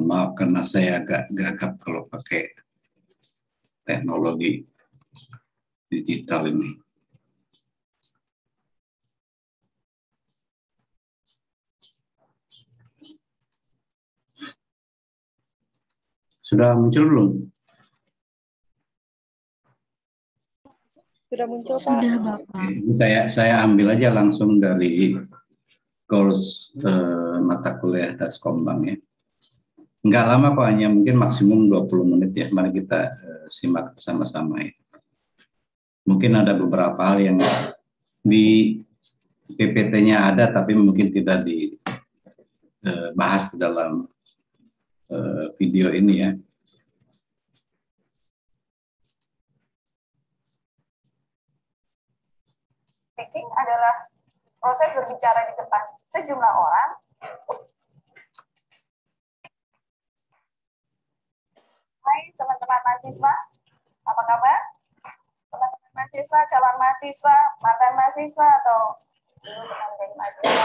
Maaf karena saya agak gagap kalau pakai teknologi digital ini. Sudah muncul belum? Sudah muncul, Pak. Sudah, Bapak. Saya ambil aja langsung dari goals mata kuliah Daskombang ya. Enggak lama kok, hanya mungkin maksimum 20 menit ya. Mari kita simak bersama-sama ya. Mungkin ada beberapa hal yang di PPT-nya ada tapi mungkin tidak dibahas dalam video ini ya. Speaking adalah proses berbicara di depan sejumlah orang. Hai teman-teman mahasiswa, apa kabar? Teman-teman mahasiswa, calon mahasiswa, mantan mahasiswa, atau dulu pernah menjadi mahasiswa.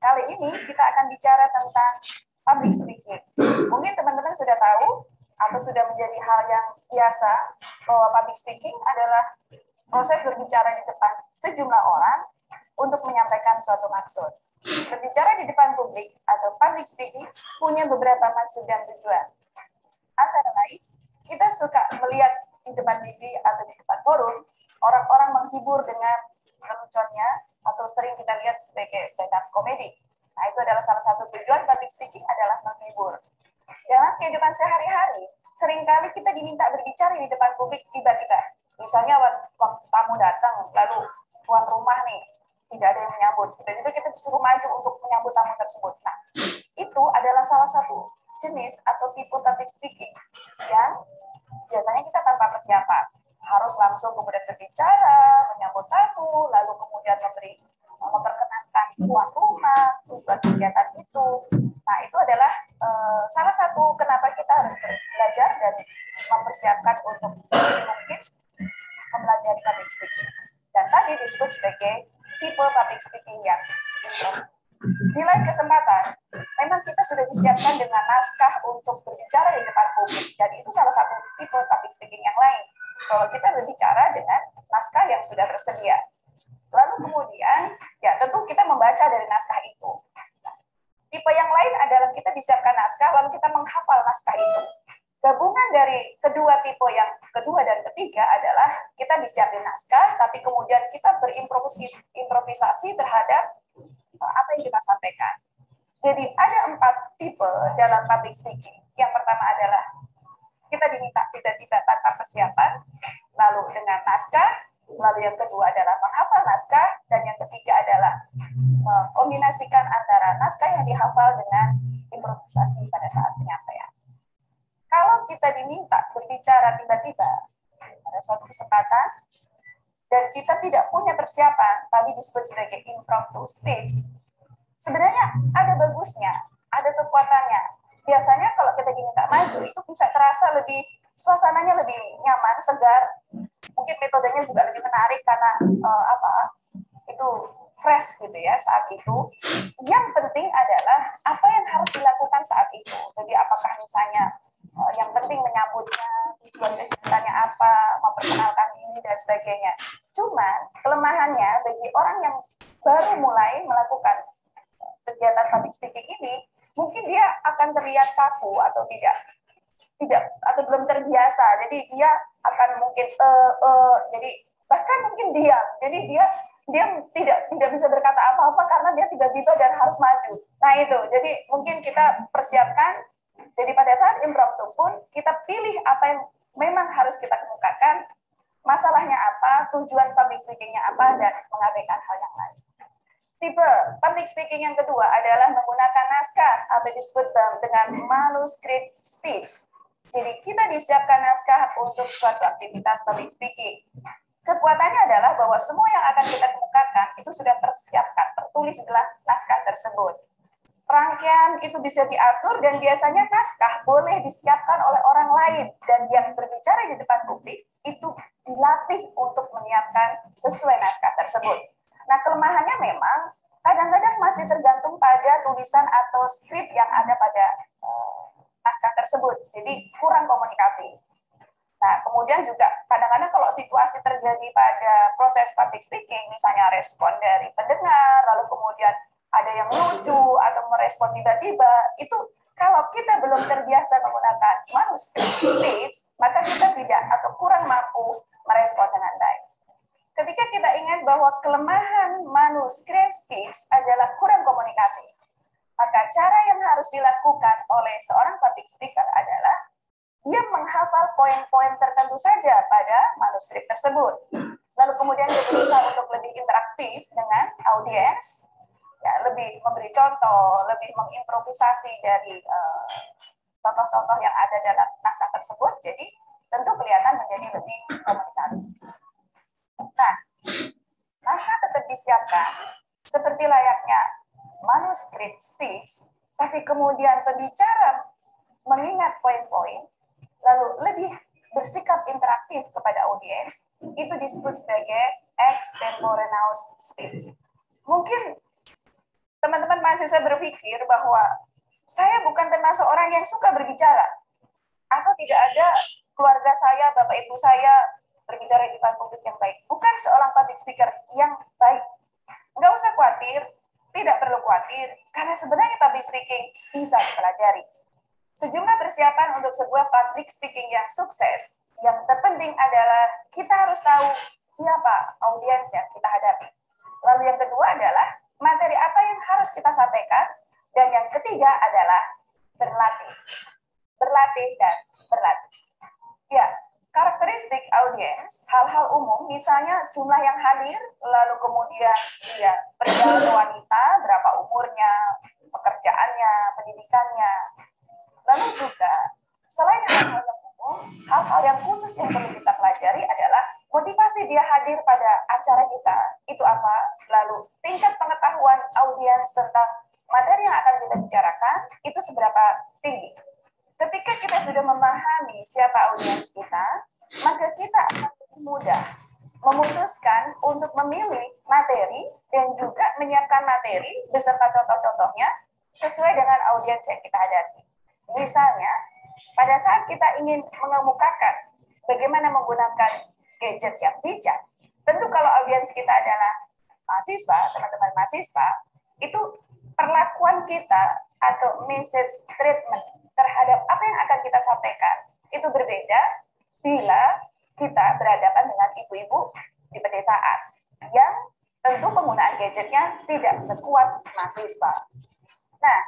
Kali ini kita akan bicara tentang public speaking. Mungkin teman-teman sudah tahu atau sudah menjadi hal yang biasa bahwa public speaking adalah proses berbicara di depan sejumlah orang untuk menyampaikan suatu maksud. Berbicara di depan publik atau public speaking punya beberapa maksud dan tujuan. Antara lain, kita suka melihat di depan TV atau di depan forum, orang-orang menghibur dengan leluconnya atau sering kita lihat sebagai stand up comedy. Nah, itu adalah salah satu tujuan public speaking adalah menghibur. Dalam kehidupan sehari-hari, seringkali kita diminta berbicara di depan publik tiba-tiba. Misalnya waktu tamu datang, lalu tuan rumah nih, tidak ada yang menyambut. Tiba-tiba kita disuruh maju untuk menyambut tamu tersebut. Nah, itu adalah salah satu jenis atau tipe public speaking yang biasanya kita tanpa persiapan. Harus langsung kemudian berbicara, menyambut tamu, lalu kemudian memperkenalkan tuan rumah, tujuan kegiatan itu. Nah, itu adalah salah satu kenapa kita harus belajar dan mempersiapkan untuk mungkin mempelajari public speaking. Dan tadi disebut sebagai tipe public speaking yang di lain kesempatan, memang kita sudah disiapkan dengan naskah untuk berbicara di depan publik. Dan itu salah satu tipe public speaking yang lain. Kalau kita berbicara dengan naskah yang sudah tersedia. Lalu kemudian, ya tentu kita membaca dari naskah itu. Tipe yang lain adalah kita disiapkan naskah, lalu kita menghafal naskah itu. Gabungan dari kedua tipe yang kedua dan ketiga adalah kita disiapin naskah, tapi kemudian kita berimprovisasi terhadap apa yang kita sampaikan. Jadi ada 4 tipe dalam public speaking. Yang pertama adalah kita diminta tiba-tiba tanpa persiapan, lalu dengan naskah, lalu yang kedua adalah menghafal naskah, dan yang ketiga adalah mengkombinasikan antara naskah yang dihafal dengan improvisasi pada saat penyampaian. Kalau kita diminta berbicara tiba-tiba pada suatu kesempatan, dan kita tidak punya persiapan, tadi disebut sebagai impromptu speech, sebenarnya ada bagusnya, ada kekuatannya. Biasanya kalau kita diminta maju, itu bisa terasa lebih, suasananya lebih nyaman, segar. Mungkin metodenya juga lebih menarik karena itu fresh gitu ya saat itu. Yang penting adalah apa yang harus dilakukan saat itu. Jadi apakah misalnya yang penting menyambutnya, tujuan kegiatannya apa, memperkenalkan ini dan sebagainya. Cuman kelemahannya bagi orang yang baru mulai melakukan kegiatan public speaking ini, mungkin dia akan terlihat kaku atau tidak atau belum terbiasa. Jadi dia akan mungkin jadi bahkan mungkin diam. Jadi dia tidak bisa berkata apa-apa karena dia tiba-tiba dan harus maju. Nah itu, jadi mungkin kita persiapkan. Jadi pada saat impromptu pun kita pilih apa yang memang harus kita kemukakan, masalahnya apa, tujuan public speaking-nya apa, dan mengabaikan hal yang lain. Tipe public speaking yang kedua adalah menggunakan naskah atau disebut dengan manuscript speech. Jadi kita disiapkan naskah untuk suatu aktivitas public speaking. Kekuatannya adalah bahwa semua yang akan kita kemukakan itu sudah tersiapkan, tertulis dalam naskah tersebut. Rangkaian itu bisa diatur dan biasanya naskah boleh disiapkan oleh orang lain, dan yang berbicara di depan publik itu dilatih untuk menyiapkan sesuai naskah tersebut. Nah, kelemahannya memang kadang-kadang masih tergantung pada tulisan atau skrip yang ada pada naskah tersebut. Jadi kurang komunikatif. Nah, kemudian juga kadang-kadang kalau situasi terjadi pada proses public speaking, misalnya respon dari pendengar, lalu kemudian ada yang lucu atau merespon tiba-tiba, itu kalau kita belum terbiasa menggunakan manuscript speech, maka kita tidak atau kurang mampu merespon dengan baik. Ketika kita ingat bahwa kelemahan manuscript speech adalah kurang komunikatif, maka cara yang harus dilakukan oleh seorang public speaker adalah dia menghafal poin-poin tertentu saja pada manuskrip tersebut. Lalu kemudian dia berusaha untuk lebih interaktif dengan audiens, ya, lebih memberi contoh, lebih mengimprovisasi dari contoh-contoh yang ada dalam naskah tersebut. Jadi tentu kelihatan menjadi lebih komunikatif. Nah, naskah tetap disiapkan seperti layaknya manuskrip speech, tapi kemudian pembicara mengingat poin-poin, lalu lebih bersikap interaktif kepada audiens, itu disebut sebagai extemporaneous speech. Mungkin teman-teman mahasiswa berpikir bahwa saya bukan termasuk orang yang suka berbicara, atau tidak ada keluarga saya, bapak ibu saya berbicara di depan publik yang baik. Bukan seorang public speaker yang baik. Nggak usah khawatir, tidak perlu khawatir, karena sebenarnya public speaking bisa dipelajari. Sejumlah persiapan untuk sebuah public speaking yang sukses, yang terpenting adalah kita harus tahu siapa audiens yang kita hadapi. Lalu yang kedua adalah materi apa yang harus kita sampaikan, dan yang ketiga adalah berlatih. Berlatih dan berlatih. Ya, karakteristik audiens, hal-hal umum, misalnya jumlah yang hadir, lalu kemudian dia pria atau wanita, berapa umurnya, pekerjaannya, pendidikannya. Lalu juga, selain hal-hal yang umum, hal-hal yang khusus yang perlu kita pelajari adalah motivasi dia hadir pada acara kita, itu apa? Lalu tingkat pengetahuan audiens tentang materi yang akan kita bicarakan, itu seberapa tinggi. Ketika kita sudah memahami siapa audiens kita, maka kita akan lebih mudah memutuskan untuk memilih materi dan juga menyiapkan materi beserta contoh-contohnya sesuai dengan audiens yang kita hadapi. Misalnya, pada saat kita ingin mengemukakan bagaimana menggunakan gadget yang bijak, tentu kalau audiens kita adalah mahasiswa, teman-teman mahasiswa, itu perlakuan kita atau message treatment terhadap apa yang akan kita sampaikan itu berbeda bila kita berhadapan dengan ibu-ibu di pedesaan yang tentu penggunaan gadgetnya tidak sekuat mahasiswa. Nah,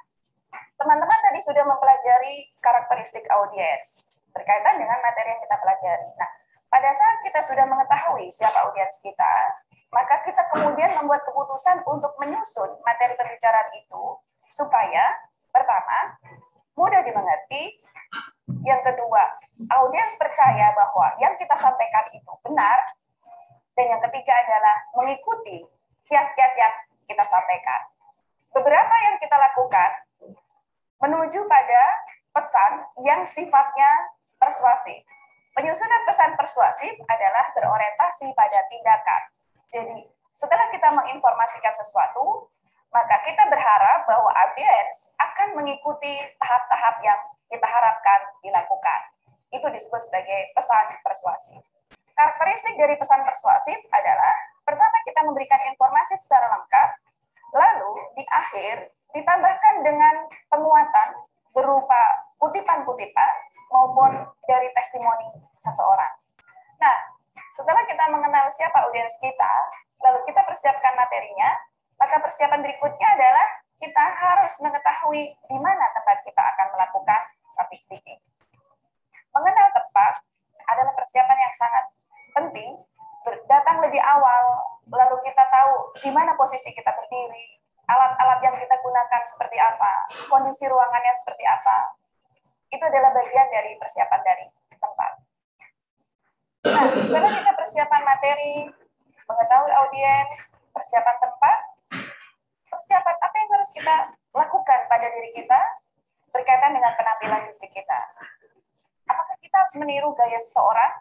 teman-teman tadi sudah mempelajari karakteristik audiens berkaitan dengan materi yang kita pelajari. Nah, pada saat kita sudah mengetahui siapa audiens kita, maka kita kemudian membuat keputusan untuk menyusun materi pembicaraan itu supaya pertama, mudah dimengerti, yang kedua, audiens percaya bahwa yang kita sampaikan itu benar, dan yang ketiga adalah mengikuti kiat-kiat yang kita sampaikan. Beberapa yang kita lakukan menuju pada pesan yang sifatnya persuasif. Penyusunan pesan persuasif adalah berorientasi pada tindakan. Jadi, setelah kita menginformasikan sesuatu, maka kita berharap bahwa audiens akan mengikuti tahap-tahap yang kita harapkan dilakukan. Itu disebut sebagai pesan persuasif. Karakteristik dari pesan persuasif adalah, pertama kita memberikan informasi secara lengkap, lalu di akhir ditambahkan dengan penguatan berupa kutipan-kutipan maupun dari testimoni seseorang. Nah, setelah kita mengenal siapa audiens kita, lalu kita persiapkan materinya, maka persiapan berikutnya adalah kita harus mengetahui di mana tempat kita akan melakukan public speaking. Mengenal tempat adalah persiapan yang sangat penting, datang lebih awal, lalu kita tahu di mana posisi kita berdiri, alat-alat yang kita gunakan seperti apa, kondisi ruangannya seperti apa. Itu adalah bagian dari persiapan dari tempat. Nah, setelah kita persiapan materi, mengetahui audiens, persiapan tempat, persiapan apa yang harus kita lakukan pada diri kita berkaitan dengan penampilan fisik kita. Apakah kita harus meniru gaya seseorang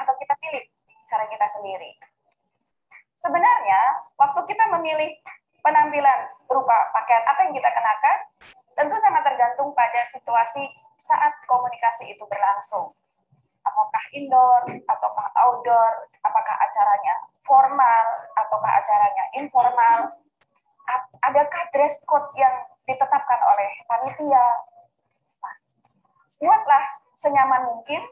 atau kita pilih cara kita sendiri? Sebenarnya, waktu kita memilih penampilan berupa pakaian apa yang kita kenakan, tentu sangat tergantung pada situasi saat komunikasi itu berlangsung. Apakah indoor, ataukah outdoor, apakah acaranya formal, ataukah acaranya informal, adakah dress code yang ditetapkan oleh panitia. Nah, buatlah senyaman mungkin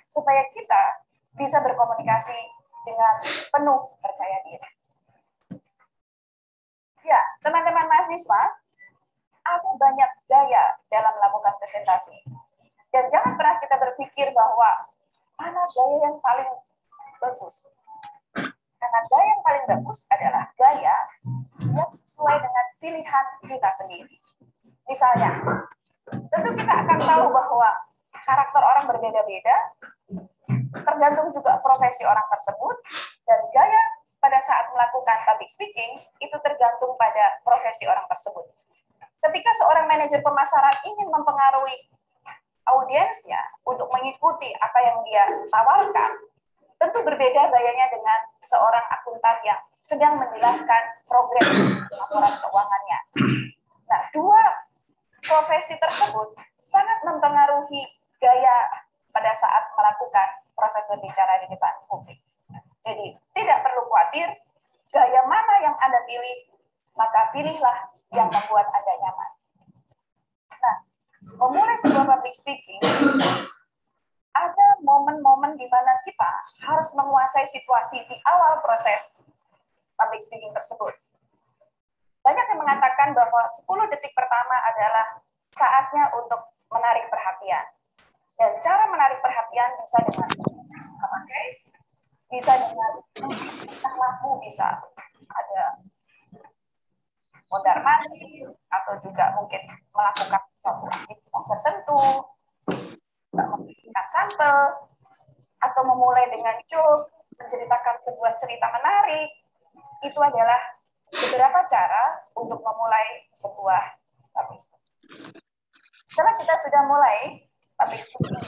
supaya kita bisa berkomunikasi dengan penuh percaya diri. Ya, teman-teman mahasiswa, ada banyak gaya dalam melakukan presentasi. Dan jangan pernah kita berpikir bahwa mana gaya yang paling bagus. Karena gaya yang paling bagus adalah gaya yang sesuai dengan pilihan kita sendiri. Misalnya, tentu kita akan tahu bahwa karakter orang berbeda-beda, tergantung juga profesi orang tersebut, dan gaya pada saat melakukan public speaking itu tergantung pada profesi orang tersebut. Ketika seorang manajer pemasaran ingin mempengaruhi audiensnya untuk mengikuti apa yang dia tawarkan, tentu berbeda gayanya dengan seorang akuntan yang sedang menjelaskan progres laporan keuangannya. Nah, dua profesi tersebut sangat mempengaruhi gaya pada saat melakukan proses berbicara di depan publik. Jadi, tidak perlu khawatir gaya mana yang Anda pilih, maka pilihlah yang membuat Anda nyaman. Nah, memulai sebuah public speaking, ada momen-momen di mana kita harus menguasai situasi di awal proses public speaking tersebut. Banyak yang mengatakan bahwa 10 detik pertama adalah saatnya untuk menarik perhatian. Dan cara menarik perhatian bisa dengan memakai, bisa dengan lagu, bisa ada mondar-mandir, atau juga mungkin melakukan suatu aktivitas tertentu, memberikan sampel, atau memulai dengan joke, menceritakan sebuah cerita menarik. Itu adalah beberapa cara untuk memulai sebuah public speaking. Setelah kita sudah mulai public speaking,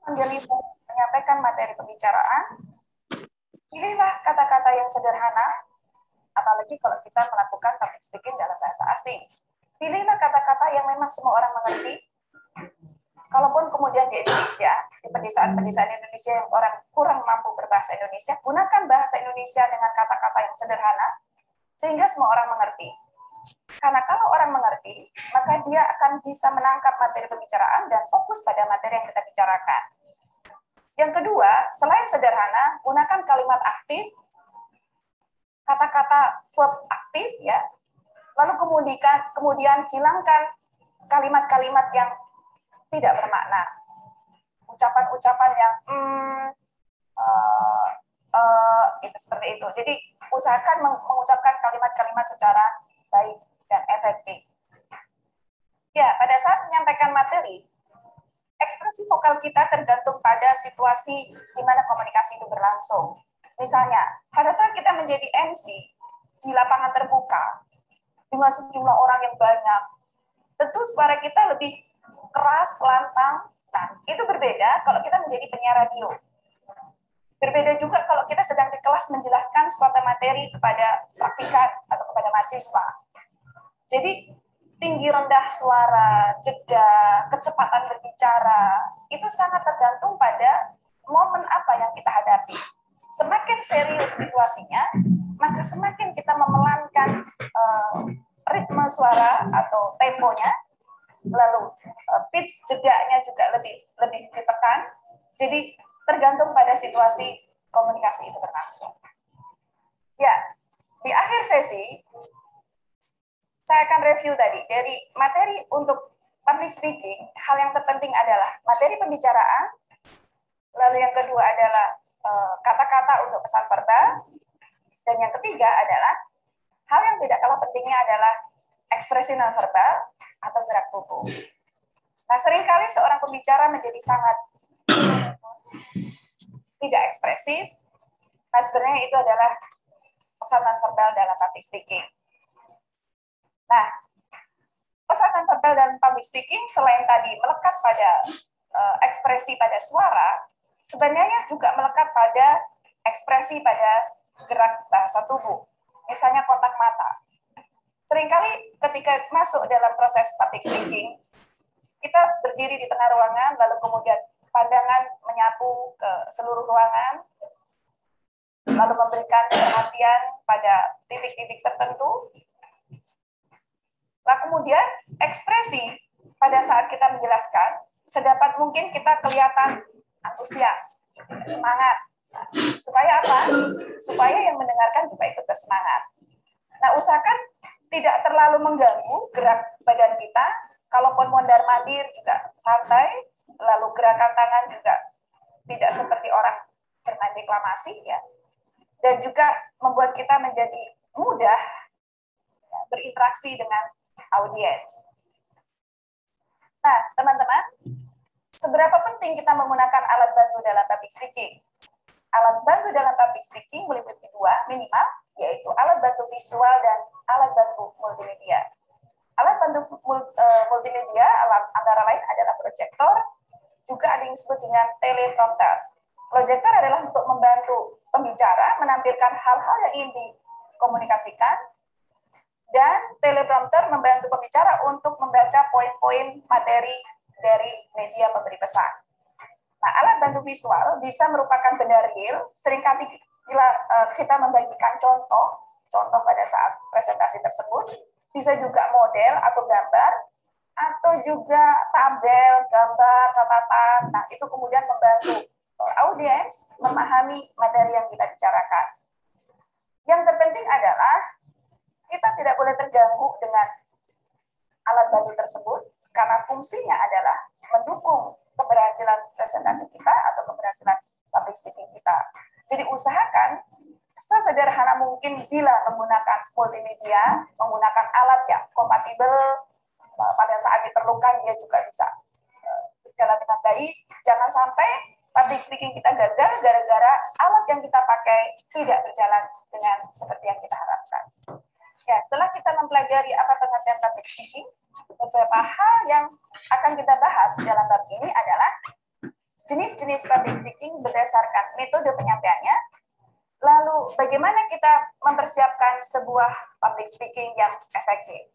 menyampaikan materi pembicaraan, pilihlah kata-kata yang sederhana, apalagi kalau kita melakukan public speaking dalam bahasa asing. Pilihlah kata-kata yang memang semua orang mengerti. Kalaupun kemudian di Indonesia, di pedesaan-pedesaan Indonesia yang orang kurang mampu berbahasa Indonesia, gunakan bahasa Indonesia dengan kata-kata yang sederhana, sehingga semua orang mengerti. Karena kalau orang mengerti, maka dia akan bisa menangkap materi pembicaraan dan fokus pada materi yang kita bicarakan. Yang kedua, selain sederhana, gunakan kalimat aktif, kata-kata verb aktif, ya. Lalu kemudian hilangkan kalimat-kalimat yang tidak bermakna. Ucapan-ucapan yang itu seperti itu. Jadi usahakan mengucapkan kalimat-kalimat secara baik dan efektif. Ya, pada saat menyampaikan materi, ekspresi vokal kita tergantung pada situasi di mana komunikasi itu berlangsung. Misalnya, pada saat kita menjadi MC di lapangan terbuka dengan sejumlah orang yang banyak, tentu suara kita lebih keras, lantang. Nah, itu berbeda kalau kita menjadi penyiar radio. Berbeda juga kalau kita sedang di kelas menjelaskan suatu materi kepada praktikan atau kepada mahasiswa. Jadi, tinggi rendah suara, jeda, kecepatan berbicara, itu sangat tergantung pada momen apa yang kita hadapi. Semakin serius situasinya, maka semakin kita memelankan ritme suara atau temponya, lalu pitch jedanya juga lebih ditekan. Jadi tergantung pada situasi komunikasi itu berlangsung. Ya, di akhir sesi saya akan review tadi dari materi untuk public speaking. Hal yang terpenting adalah materi pembicaraan, lalu yang kedua adalah kata-kata untuk pesan verbal, dan yang ketiga adalah hal yang tidak kalah pentingnya adalah ekspresi nonverbal atau gerak tubuh. Nah, seringkali seorang pembicara menjadi sangat tidak ekspresif. Nah, sebenarnya itu adalah pesan nonverbal dalam public speaking. Nah, pesan nonverbal dalam public speaking selain tadi melekat pada ekspresi pada suara, sebenarnya juga melekat pada ekspresi pada gerak bahasa tubuh. Misalnya kontak mata. Seringkali ketika masuk dalam proses public speaking, kita berdiri di tengah ruangan, lalu kemudian pandangan menyapu ke seluruh ruangan, lalu memberikan perhatian pada titik-titik tertentu. Lalu kemudian ekspresi pada saat kita menjelaskan, sedapat mungkin kita kelihatan antusias, semangat. Supaya apa? Supaya yang mendengarkan juga ikut bersemangat. Nah, usahakan tidak terlalu mengganggu gerak badan kita. Kalaupun mondar-mandir juga santai, lalu gerakan tangan juga tidak seperti orang bermain deklamasi, ya. Dan juga membuat kita menjadi mudah ya, berinteraksi dengan audiens. Nah, teman-teman, seberapa penting kita menggunakan alat bantu dalam public speaking? Alat bantu dalam public speaking meliputi dua minimal, yaitu alat bantu visual dan alat bantu multimedia. Alat bantu multimedia antara lain adalah proyektor, juga ada yang disebut dengan teleprompter. Proyektor adalah untuk membantu pembicara menampilkan hal-hal yang ingin dikomunikasikan, dan teleprompter membantu pembicara untuk membaca poin-poin materi dari media pemberi pesan. Nah, alat bantu visual bisa merupakan benda real. Seringkali bila kita membagikan contoh pada saat presentasi tersebut, bisa juga model atau gambar, atau juga tabel, gambar, catatan. Nah, itu kemudian membantu audiens memahami materi yang kita bicarakan. Yang terpenting adalah kita tidak boleh terganggu dengan alat bantu tersebut, karena fungsinya adalah mendukung keberhasilan presentasi kita atau keberhasilan public speaking kita. Jadi usahakan sesederhana mungkin bila menggunakan multimedia, menggunakan alat yang kompatibel, pada saat diperlukan dia juga bisa berjalan dengan baik. Jangan sampai public speaking kita gagal gara-gara alat yang kita pakai tidak berjalan dengan seperti yang kita harapkan. Ya, setelah kita mempelajari apa pengertian public speaking, beberapa hal yang akan kita bahas dalam bab ini adalah jenis-jenis public speaking berdasarkan metode penyampaiannya, lalu bagaimana kita mempersiapkan sebuah public speaking yang efektif.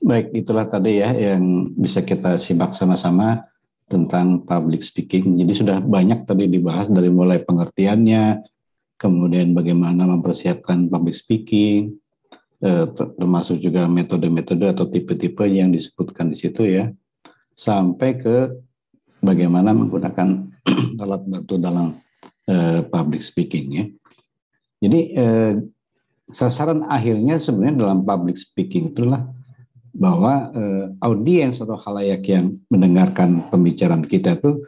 Baik, itulah tadi ya yang bisa kita simak sama-sama tentang public speaking. Jadi sudah banyak tadi dibahas dari mulai pengertiannya, kemudian bagaimana mempersiapkan public speaking, termasuk juga metode-metode atau tipe-tipe yang disebutkan di situ ya, sampai ke bagaimana menggunakan alat bantu dalam public speaking ya. Jadi sasaran akhirnya sebenarnya dalam public speaking itulah bahwa audiens atau khalayak yang mendengarkan pembicaraan kita itu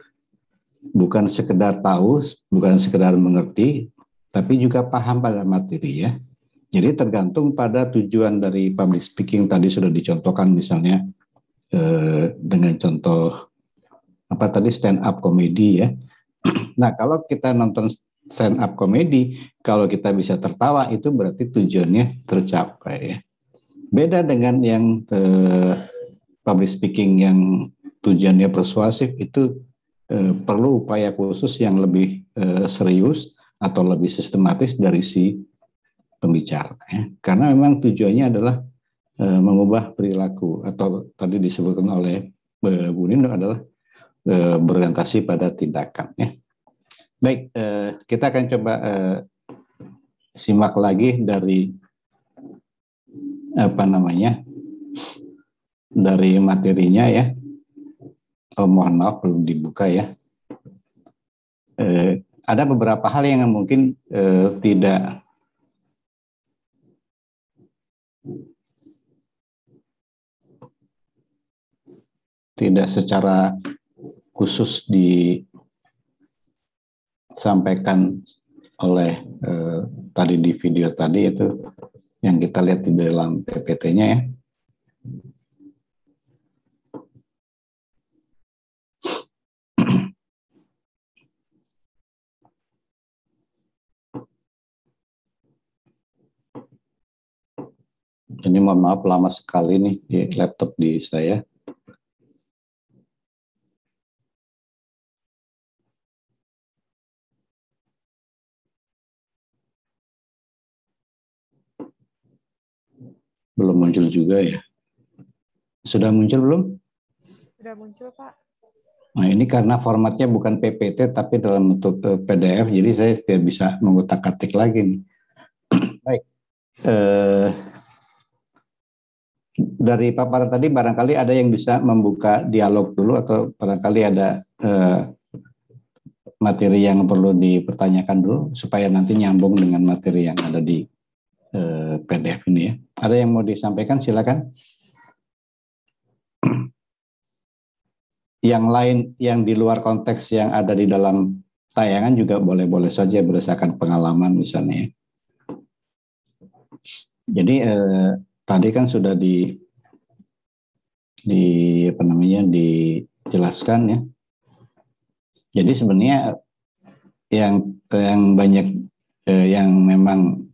bukan sekedar tahu, bukan sekedar mengerti, tapi juga paham pada materi ya. Jadi tergantung pada tujuan dari public speaking tadi sudah dicontohkan misalnya dengan contoh apa tadi stand up comedy ya. Nah kalau kita nonton stand up comedy, kalau kita bisa tertawa itu berarti tujuannya tercapai ya. Beda dengan yang public speaking yang tujuannya persuasif itu perlu upaya khusus yang lebih serius atau lebih sistematis dari si pembicara. Ya. Karena memang tujuannya adalah mengubah perilaku atau tadi disebutkan oleh Bu Nindo adalah berorientasi pada tindakan. Ya. Baik, kita akan coba simak lagi dari apa namanya dari materinya ya. Mohon maaf belum dibuka ya. Ada beberapa hal yang mungkin tidak secara khusus disampaikan oleh tadi di video tadi itu yang kita lihat di dalam PPT-nya ya. Ini Ini mohon maaf lama sekali nih di laptop di saya. Belum muncul juga ya. Sudah muncul belum? Sudah muncul, Pak. Nah, ini karena formatnya bukan PPT tapi dalam bentuk PDF, jadi saya tidak bisa mengutak-atik lagi nih. Baik. Dari paparan tadi barangkali ada yang bisa membuka dialog dulu atau barangkali ada materi yang perlu dipertanyakan dulu supaya nanti nyambung dengan materi yang ada di PDF ini ya. Ada yang mau disampaikan silakan. Yang lain yang di luar konteks yang ada di dalam tayangan juga boleh-boleh saja berdasarkan pengalaman misalnya. Jadi tadi kan sudah dijelaskan ya. Jadi sebenarnya yang banyak yang memang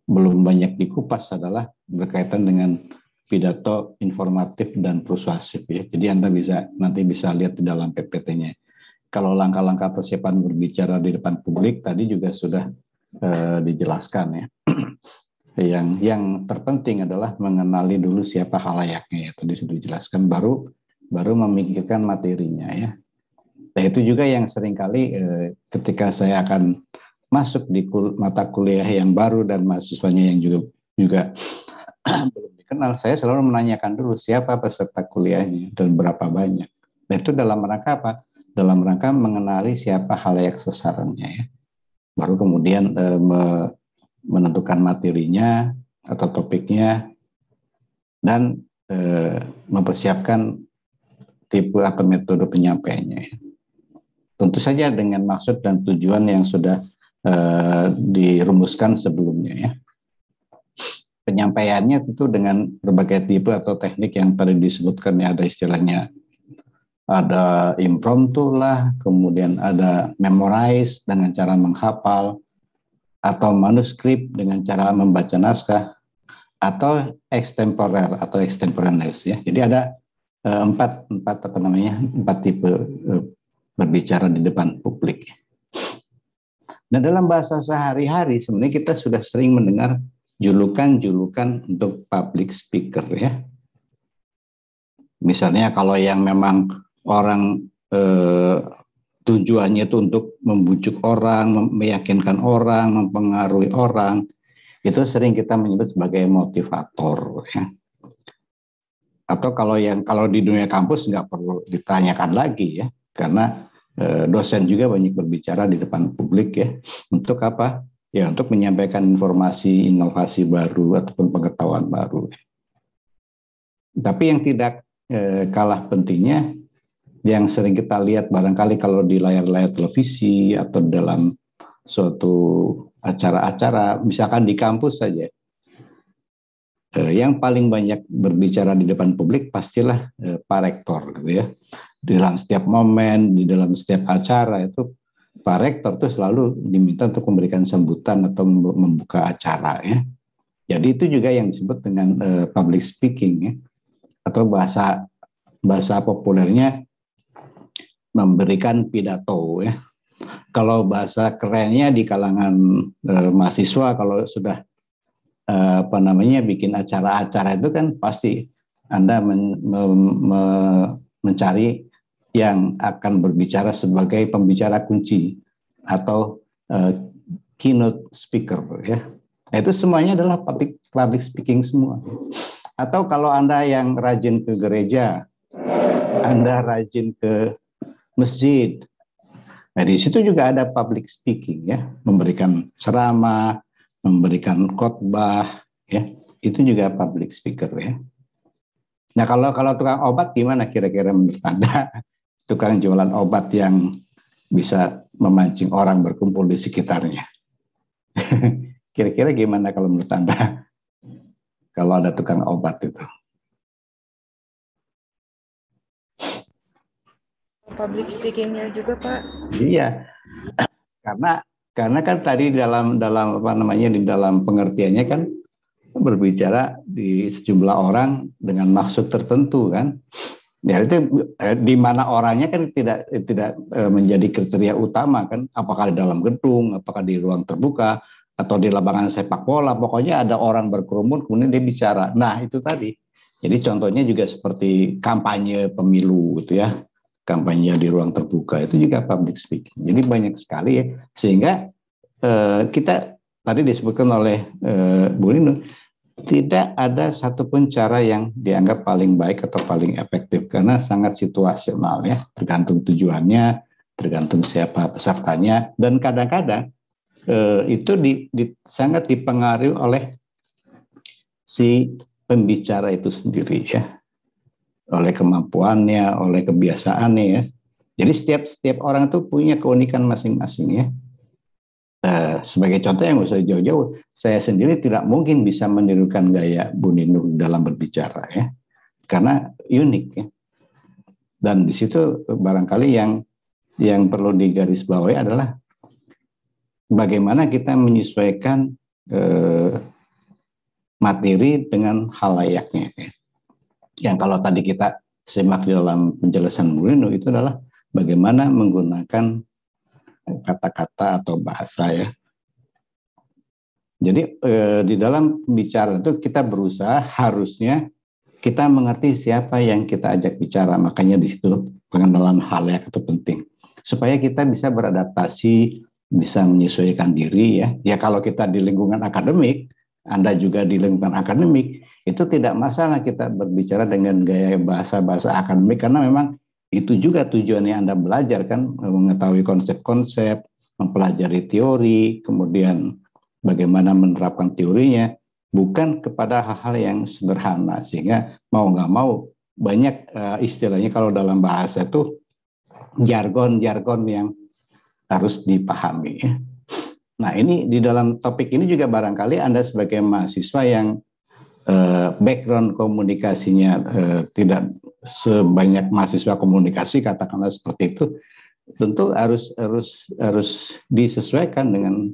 belum banyak dikupas adalah berkaitan dengan pidato informatif dan persuasif ya. Jadi Anda nanti bisa lihat di dalam PPT-nya. Kalau langkah-langkah persiapan berbicara di depan publik tadi juga sudah dijelaskan ya. Yang terpenting adalah mengenali dulu siapa halayaknya ya. Tadi sudah dijelaskan, baru memikirkan materinya ya. Nah itu juga yang seringkali ketika saya akan masuk di mata kuliah yang baru dan mahasiswanya yang juga belum dikenal, saya selalu menanyakan dulu siapa peserta kuliahnya dan berapa banyak. Dan itu dalam rangka apa? Dalam rangka mengenali siapa halayak sasarannya ya. Baru kemudian menentukan materinya atau topiknya dan mempersiapkan tipe atau metode penyampaiannya ya. Tentu saja dengan maksud dan tujuan yang sudah dirumuskan sebelumnya ya. Penyampaiannya tentu dengan berbagai tipe atau teknik yang tadi disebutkan ya, ada istilahnya ada impromptu lah, kemudian ada memorize dengan cara menghafal, atau manuskrip dengan cara membaca naskah, atau extemporer atau extemporaneous ya. Jadi ada empat tipe berbicara di depan publik. Nah dalam bahasa sehari-hari sebenarnya kita sudah sering mendengar julukan-julukan untuk public speaker ya. Misalnya kalau yang memang orang tujuannya itu untuk membujuk orang, meyakinkan orang, mempengaruhi orang, itu sering kita menyebut sebagai motivator ya. Atau kalau di dunia kampus nggak perlu ditanyakan lagi ya, karena dosen juga banyak berbicara di depan publik ya. Untuk apa? Ya untuk menyampaikan informasi, inovasi baru ataupun pengetahuan baru. Tapi yang tidak kalah pentingnya, yang sering kita lihat barangkali kalau di layar-layar televisi atau dalam suatu acara-acara, misalkan di kampus saja, yang paling banyak berbicara di depan publik pastilah Pak Rektor gitu ya. Di dalam setiap momen, di dalam setiap acara itu Pak Rektor itu selalu diminta untuk memberikan sambutan atau membuka acara ya. Jadi itu juga yang disebut dengan public speaking ya, atau bahasa populernya memberikan pidato ya. Kalau bahasa kerennya di kalangan mahasiswa kalau sudah bikin acara-acara itu kan pasti Anda mencari yang akan berbicara sebagai pembicara kunci atau keynote speaker ya. Itu semuanya adalah public speaking semua. Atau kalau Anda yang rajin ke gereja, Anda rajin ke masjid, nah di situ juga ada public speaking ya, memberikan ceramah, memberikan khotbah ya, itu juga public speaker ya. Nah kalau tukang obat gimana kira-kira menurut Anda? Tukang jualan obat yang bisa memancing orang berkumpul di sekitarnya. Kira-kira gimana kalau menurut Anda? Kalau ada tukang obat itu. Public speaking-nya juga, Pak. Iya. Karena kan tadi di dalam pengertiannya kan berbicara di sejumlah orang dengan maksud tertentu kan. Ya itu di mana orangnya kan tidak menjadi kriteria utama kan, apakah di dalam gedung, apakah di ruang terbuka atau di lapangan sepak bola, pokoknya ada orang berkerumun kemudian dia bicara. Nah, itu tadi. Jadi contohnya juga seperti kampanye pemilu gitu ya. Kampanye di ruang terbuka itu juga public speaking. Jadi banyak sekali ya, sehingga kita tadi disebutkan oleh Bu Lino, tidak ada satupun cara yang dianggap paling baik atau paling efektif karena sangat situasional ya, tergantung tujuannya, tergantung siapa pesertanya, dan kadang-kadang itu sangat dipengaruhi oleh si pembicara itu sendiri ya, oleh kemampuannya, oleh kebiasaannya ya. Jadi setiap orang itu punya keunikan masing-masing ya. Sebagai contoh yang usah jauh-jauh, saya sendiri tidak mungkin bisa menirukan gaya Bu Ninur dalam berbicara ya, karena unik ya. Dan di situ barangkali yang perlu digarisbawahi adalah bagaimana kita menyesuaikan materi dengan halayaknya ya. Yang kalau tadi kita simak di dalam penjelasan Bu Ninur itu adalah bagaimana menggunakan kata-kata atau bahasa ya. Jadi di dalam bicara itu kita berusaha harusnya kita mengerti siapa yang kita ajak bicara. Makanya di situ pengenalan halayak itu penting. Supaya kita bisa beradaptasi, bisa menyesuaikan diri ya. Ya kalau kita di lingkungan akademik, Anda juga di lingkungan akademik, itu tidak masalah kita berbicara dengan gaya bahasa-bahasa akademik karena memang itu juga tujuannya Anda belajar kan, mengetahui konsep-konsep, mempelajari teori, kemudian bagaimana menerapkan teorinya, bukan kepada hal-hal yang sederhana. Sehingga mau nggak mau banyak istilahnya kalau dalam bahasa itu jargon-jargon yang harus dipahami. Nah ini di dalam topik ini juga barangkali Anda sebagai mahasiswa yang background komunikasinya tidak sebanyak mahasiswa komunikasi, katakanlah seperti itu, tentu harus disesuaikan dengan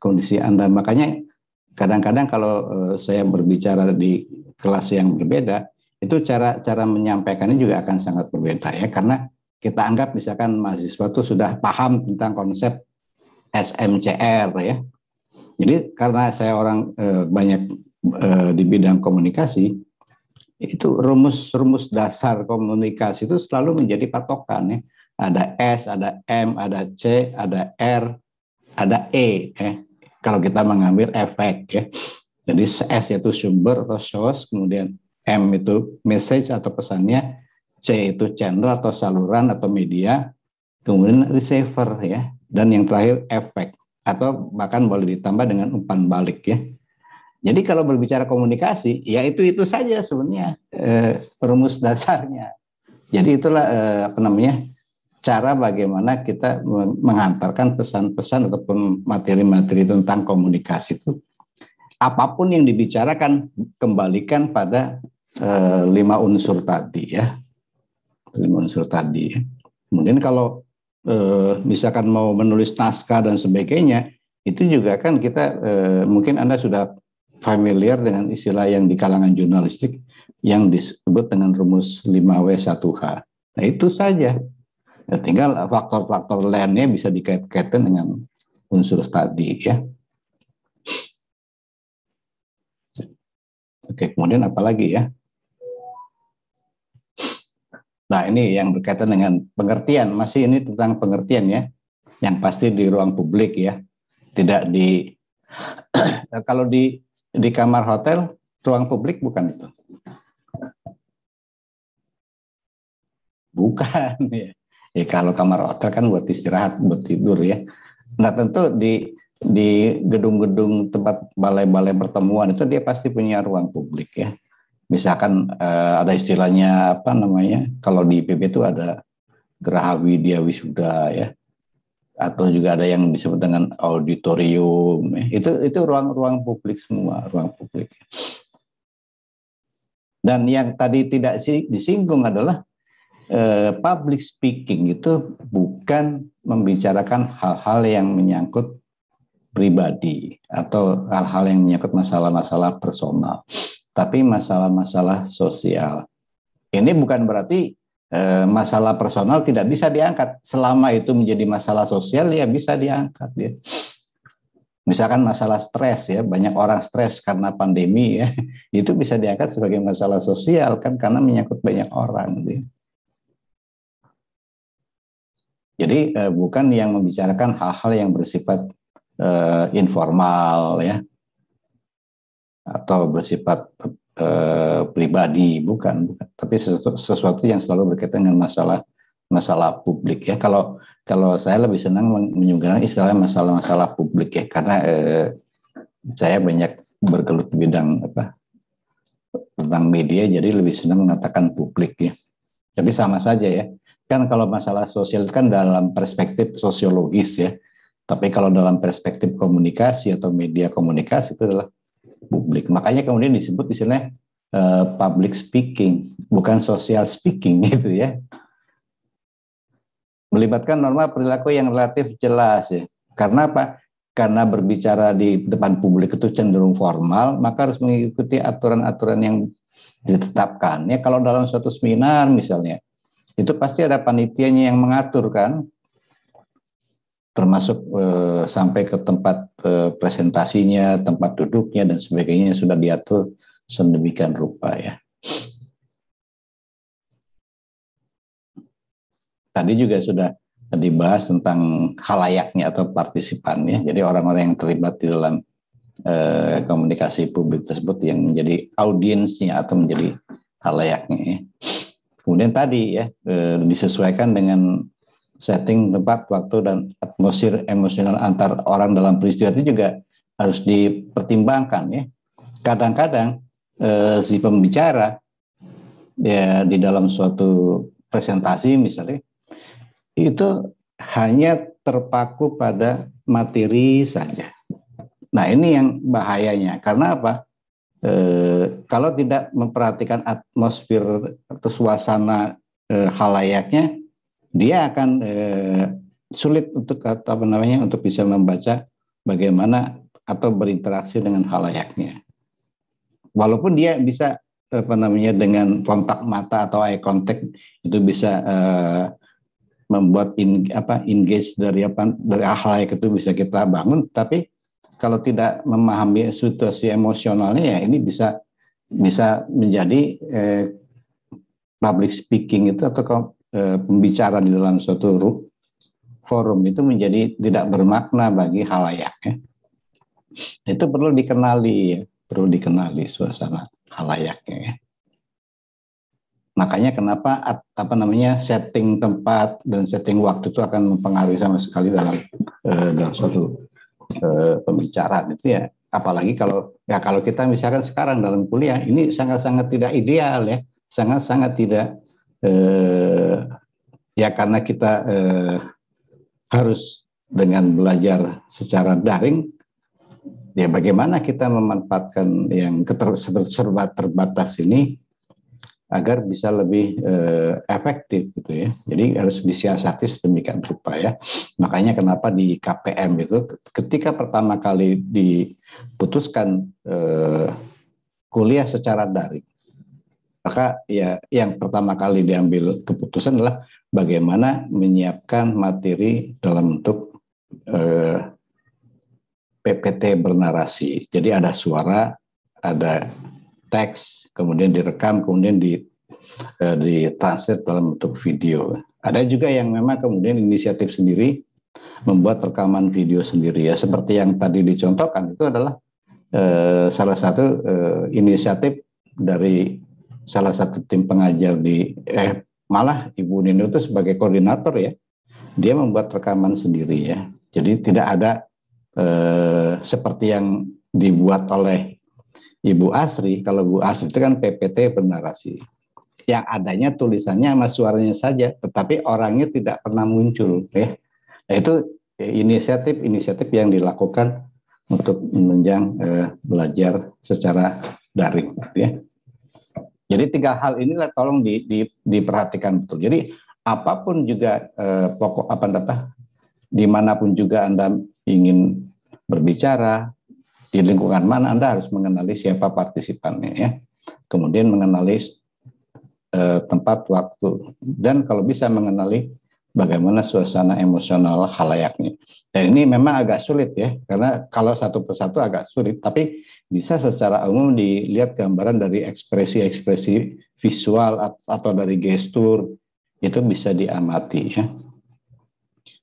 kondisi Anda. Makanya kadang-kadang kalau saya berbicara di kelas yang berbeda, itu cara menyampaikannya juga akan sangat berbeda ya, karena kita anggap misalkan mahasiswa itu sudah paham tentang konsep SMCR ya. Jadi karena saya orang banyak di bidang komunikasi, itu rumus dasar komunikasi itu selalu menjadi patokan ya. Ada S, ada M, ada C, ada R, ada E ya. Kalau kita mengambil efek ya. Jadi S itu sumber atau source, kemudian M itu message atau pesannya, C itu channel atau saluran atau media, kemudian receiver ya, dan yang terakhir efek atau bahkan boleh ditambah dengan umpan balik ya. Jadi kalau berbicara komunikasi, ya itu saja sebenarnya rumus dasarnya. Jadi itulah cara bagaimana kita mengantarkan pesan-pesan ataupun materi-materi tentang komunikasi itu. Apapun yang dibicarakan, kembalikan pada 5 unsur tadi ya. 5 unsur tadi. Kemudian kalau misalkan mau menulis naskah dan sebagainya, itu juga kan kita mungkin Anda sudah familiar dengan istilah yang di kalangan jurnalistik yang disebut dengan rumus 5W1H. Nah itu saja. Ya, tinggal faktor-faktor lainnya bisa dikait-kaitkan dengan unsur tadi ya. Oke, kemudian apa lagi ya? Nah ini yang berkaitan dengan pengertian, masih ini tentang pengertian ya, yang pasti di ruang publik ya, tidak di kalau di kamar hotel ruang publik bukan itu, bukan ya. Ya kalau kamar hotel kan buat istirahat, buat tidur ya. Nah tentu di gedung-gedung tempat balai-balai pertemuan itu dia pasti punya ruang publik ya. Misalkan ada istilahnya apa namanya, kalau di IPB itu ada Geraha Widya Wisuda ya, atau juga ada yang disebut dengan auditorium ya. Itu ruang publik semua, ruang publik. Dan yang tadi tidak disinggung adalah public speaking itu bukan membicarakan hal-hal yang menyangkut pribadi atau hal-hal yang menyangkut masalah-masalah personal, tapi masalah-masalah sosial. Ini bukan berarti masalah personal tidak bisa diangkat. Selama itu menjadi masalah sosial, ya bisa diangkat ya. Misalkan masalah stres ya, banyak orang stres karena pandemi ya, itu bisa diangkat sebagai masalah sosial kan, karena menyangkut banyak orang. Gitu. Jadi bukan yang membicarakan hal-hal yang bersifat informal ya, atau bersifat pribadi, bukan. Tapi sesuatu yang selalu berkaitan dengan masalah publik ya. Kalau saya lebih senang menyuguhkan istilah masalah-masalah publik ya, karena saya banyak bergelut di bidang tentang media, jadi lebih senang mengatakan publik ya. Tapi sama saja ya. Kan kalau masalah sosial kan dalam perspektif sosiologis ya. Tapi kalau dalam perspektif komunikasi atau media komunikasi itu adalah publik. Makanya kemudian disebut istilahnya public speaking, bukan social speaking gitu ya. Melibatkan norma perilaku yang relatif jelas ya. Karena apa? Karena berbicara di depan publik itu cenderung formal, maka harus mengikuti aturan-aturan yang ditetapkan. Ya, kalau dalam suatu seminar misalnya, itu pasti ada panitianya yang mengatur kan, termasuk sampai ke tempat presentasinya, tempat duduknya dan sebagainya sudah diatur sedemikian rupa ya. Tadi juga sudah dibahas tentang halayaknya atau partisipannya. Jadi orang-orang yang terlibat di dalam komunikasi publik tersebut yang menjadi audiensnya atau menjadi halayaknya. Ya. Kemudian tadi ya disesuaikan dengan setting, tempat, waktu, dan atmosfer emosional antar orang dalam peristiwa itu juga harus dipertimbangkan ya. Kadang-kadang si pembicara ya di dalam suatu presentasi misalnya itu hanya terpaku pada materi saja. Nah ini yang bahayanya, karena apa? Kalau tidak memperhatikan atmosfer atau suasana halayaknya, dia akan sulit untuk untuk bisa membaca bagaimana atau berinteraksi dengan halayaknya. Walaupun dia bisa dengan kontak mata atau eye contact itu bisa membuat engage dari halayak itu bisa kita bangun, tapi kalau tidak memahami situasi emosionalnya ya ini bisa menjadi public speaking itu atau pembicara di dalam suatu forum itu menjadi tidak bermakna bagi halayak ya. Itu perlu dikenali suasana halayaknya ya. Makanya kenapa setting tempat dan setting waktu itu akan mempengaruhi sama sekali dalam suatu pembicaraan itu ya. Apalagi kalau kita misalkan sekarang dalam kuliah ini sangat-sangat tidak ideal ya, sangat-sangat tidak ya karena kita harus dengan belajar secara daring ya, bagaimana kita memanfaatkan yang serba terbatas ini agar bisa lebih efektif gitu ya. Jadi harus disiasati sedemikian rupa ya. Makanya kenapa di KPM itu ketika pertama kali diputuskan kuliah secara daring, maka ya yang pertama kali diambil keputusan adalah bagaimana menyiapkan materi dalam bentuk PPT bernarasi. Jadi ada suara, ada teks, kemudian direkam, kemudian ditranslate dalam bentuk video. Ada juga yang memang kemudian inisiatif sendiri membuat rekaman video sendiri ya, seperti yang tadi dicontohkan itu adalah salah satu inisiatif dari salah satu tim pengajar malah Ibu Nino itu sebagai koordinator ya, dia membuat rekaman sendiri ya. Jadi tidak ada seperti yang dibuat oleh Ibu Asri. Kalau Bu Asri itu kan PPT bernarasi. Yang adanya tulisannya sama suaranya saja, tetapi orangnya tidak pernah muncul ya. Nah, itu inisiatif yang dilakukan untuk menunjang belajar secara daring ya. Jadi 3 hal inilah tolong diperhatikan betul. Jadi apapun juga dimanapun juga Anda ingin berbicara, di lingkungan mana Anda harus mengenali siapa partisipannya ya. Kemudian mengenali tempat, waktu, dan kalau bisa mengenali bagaimana suasana emosional halayaknya. Dan ini memang agak sulit ya, karena kalau satu persatu agak sulit, tapi bisa secara umum dilihat gambaran dari ekspresi-ekspresi visual atau dari gestur, itu bisa diamati ya.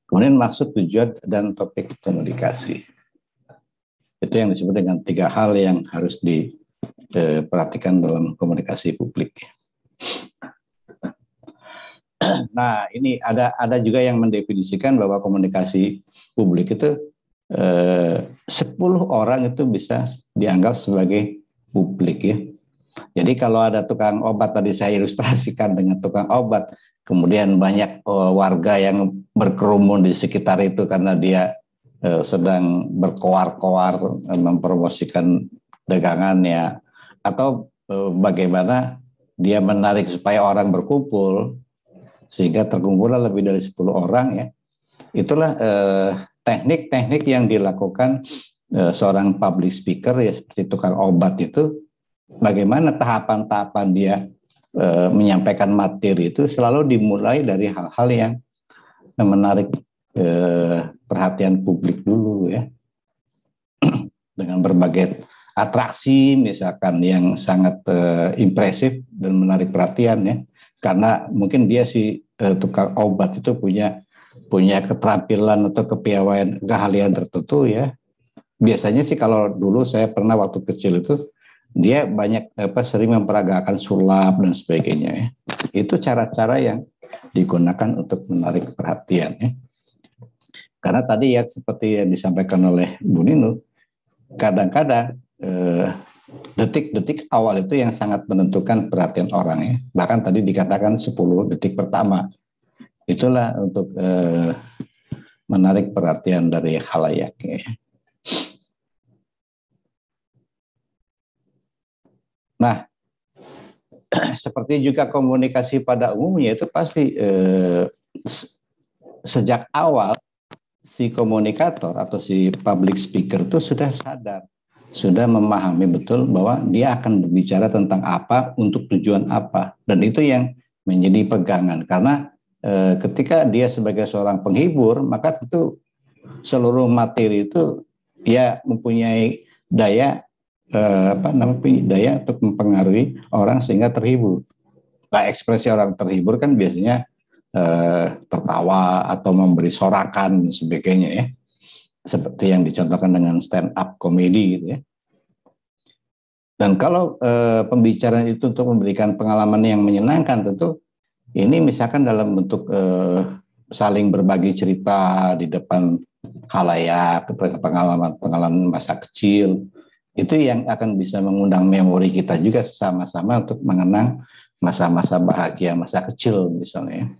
Kemudian maksud, tujuan, dan topik komunikasi. Itu yang disebut dengan 3 hal yang harus diperhatikan dalam komunikasi publik. Nah, ini ada juga yang mendefinisikan bahwa komunikasi publik itu 10 orang itu bisa dianggap sebagai publik ya. Jadi kalau ada tukang obat, tadi saya ilustrasikan dengan tukang obat, kemudian banyak warga yang berkerumun di sekitar itu karena dia sedang berkoar-koar mempromosikan dagangannya, atau bagaimana dia menarik supaya orang berkumpul sehingga terkumpullah lebih dari 10 orang ya. Itulah teknik-teknik yang dilakukan seorang public speaker ya, seperti tukang obat itu. Bagaimana tahapan-tahapan dia menyampaikan materi itu selalu dimulai dari hal-hal yang menarik perhatian publik dulu ya, dengan berbagai atraksi misalkan yang sangat impresif dan menarik perhatian ya, karena mungkin dia si tukang obat itu punya keterampilan atau kepiawaian, keahlian tertentu ya. Biasanya sih kalau dulu saya pernah waktu kecil itu, dia banyak sering memperagakan sulap dan sebagainya ya. Itu cara-cara yang digunakan untuk menarik perhatian ya. Karena tadi ya seperti yang disampaikan oleh Bu Ninu, kadang-kadang detik-detik awal itu yang sangat menentukan perhatian orang ya. Bahkan tadi dikatakan 10 detik pertama. Itulah untuk menarik perhatian dari khalayak ya. Nah, seperti juga komunikasi pada umumnya itu pasti sejak awal si komunikator atau si public speaker itu sudah sadar, sudah memahami betul bahwa dia akan berbicara tentang apa, untuk tujuan apa, dan itu yang menjadi pegangan. Karena ketika dia sebagai seorang penghibur, maka tentu seluruh materi itu dia mempunyai daya daya untuk mempengaruhi orang sehingga terhibur. Nah, ekspresi orang terhibur kan biasanya tertawa atau memberi sorakan dan sebagainya ya, seperti yang dicontohkan dengan stand up comedy gitu ya. Dan kalau pembicaraan itu untuk memberikan pengalaman yang menyenangkan, tentu ini misalkan dalam bentuk saling berbagi cerita di depan khalayak, pengalaman masa kecil, itu yang akan bisa mengundang memori kita juga sama-sama untuk mengenang masa-masa bahagia masa kecil misalnya.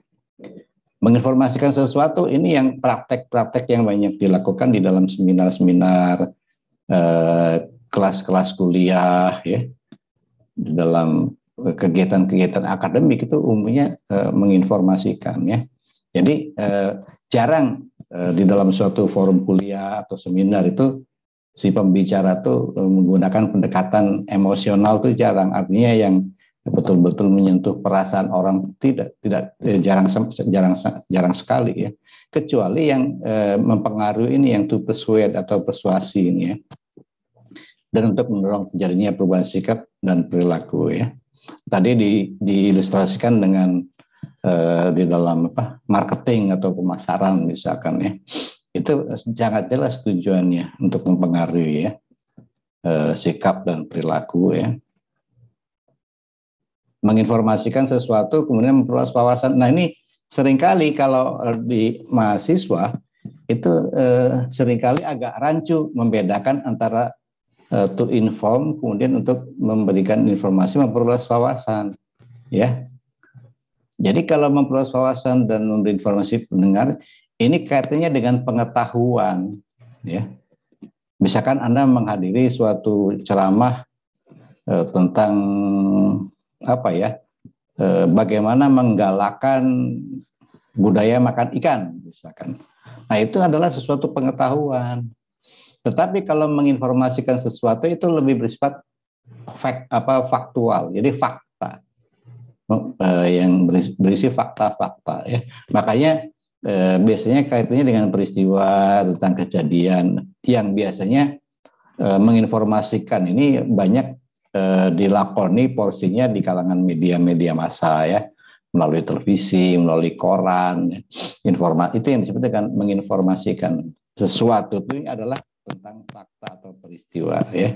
Menginformasikan sesuatu ini yang praktek-praktek yang banyak dilakukan di dalam seminar-seminar, kelas-kelas kuliah ya, di dalam kegiatan-kegiatan akademik itu umumnya menginformasikan ya. Jadi jarang di dalam suatu forum kuliah atau seminar itu si pembicara tuh menggunakan pendekatan emosional tuh jarang. Artinya yang betul-betul menyentuh perasaan orang jarang sekali ya. Kecuali yang mempengaruhi ini, yang to persuade atau persuasi ini ya. Dan untuk mendorong terjadinya perubahan sikap dan perilaku ya. Tadi diilustrasikan dengan di dalam marketing atau pemasaran misalkan ya. Itu sangat jelas tujuannya untuk mempengaruhi ya sikap dan perilaku ya. Menginformasikan sesuatu kemudian memperluas wawasan. Nah ini seringkali kalau di mahasiswa itu seringkali agak rancu membedakan antara to inform kemudian untuk memberikan informasi, memperluas wawasan ya. Jadi kalau memperluas wawasan dan memberi informasi pendengar, ini kaitannya dengan pengetahuan, ya. Misalkan Anda menghadiri suatu ceramah tentang bagaimana menggalakkan budaya makan ikan, misalkan. Nah itu adalah sesuatu pengetahuan. Tetapi kalau menginformasikan sesuatu itu lebih bersifat faktual, jadi fakta yang berisi fakta-fakta ya. Makanya biasanya kaitannya dengan peristiwa tentang kejadian yang biasanya menginformasikan ini banyak dilakoni porsinya di kalangan media-media massa ya, melalui televisi, melalui koran, informasi itu yang disebut dengan menginformasikan sesuatu itu adalah tentang fakta atau peristiwa ya,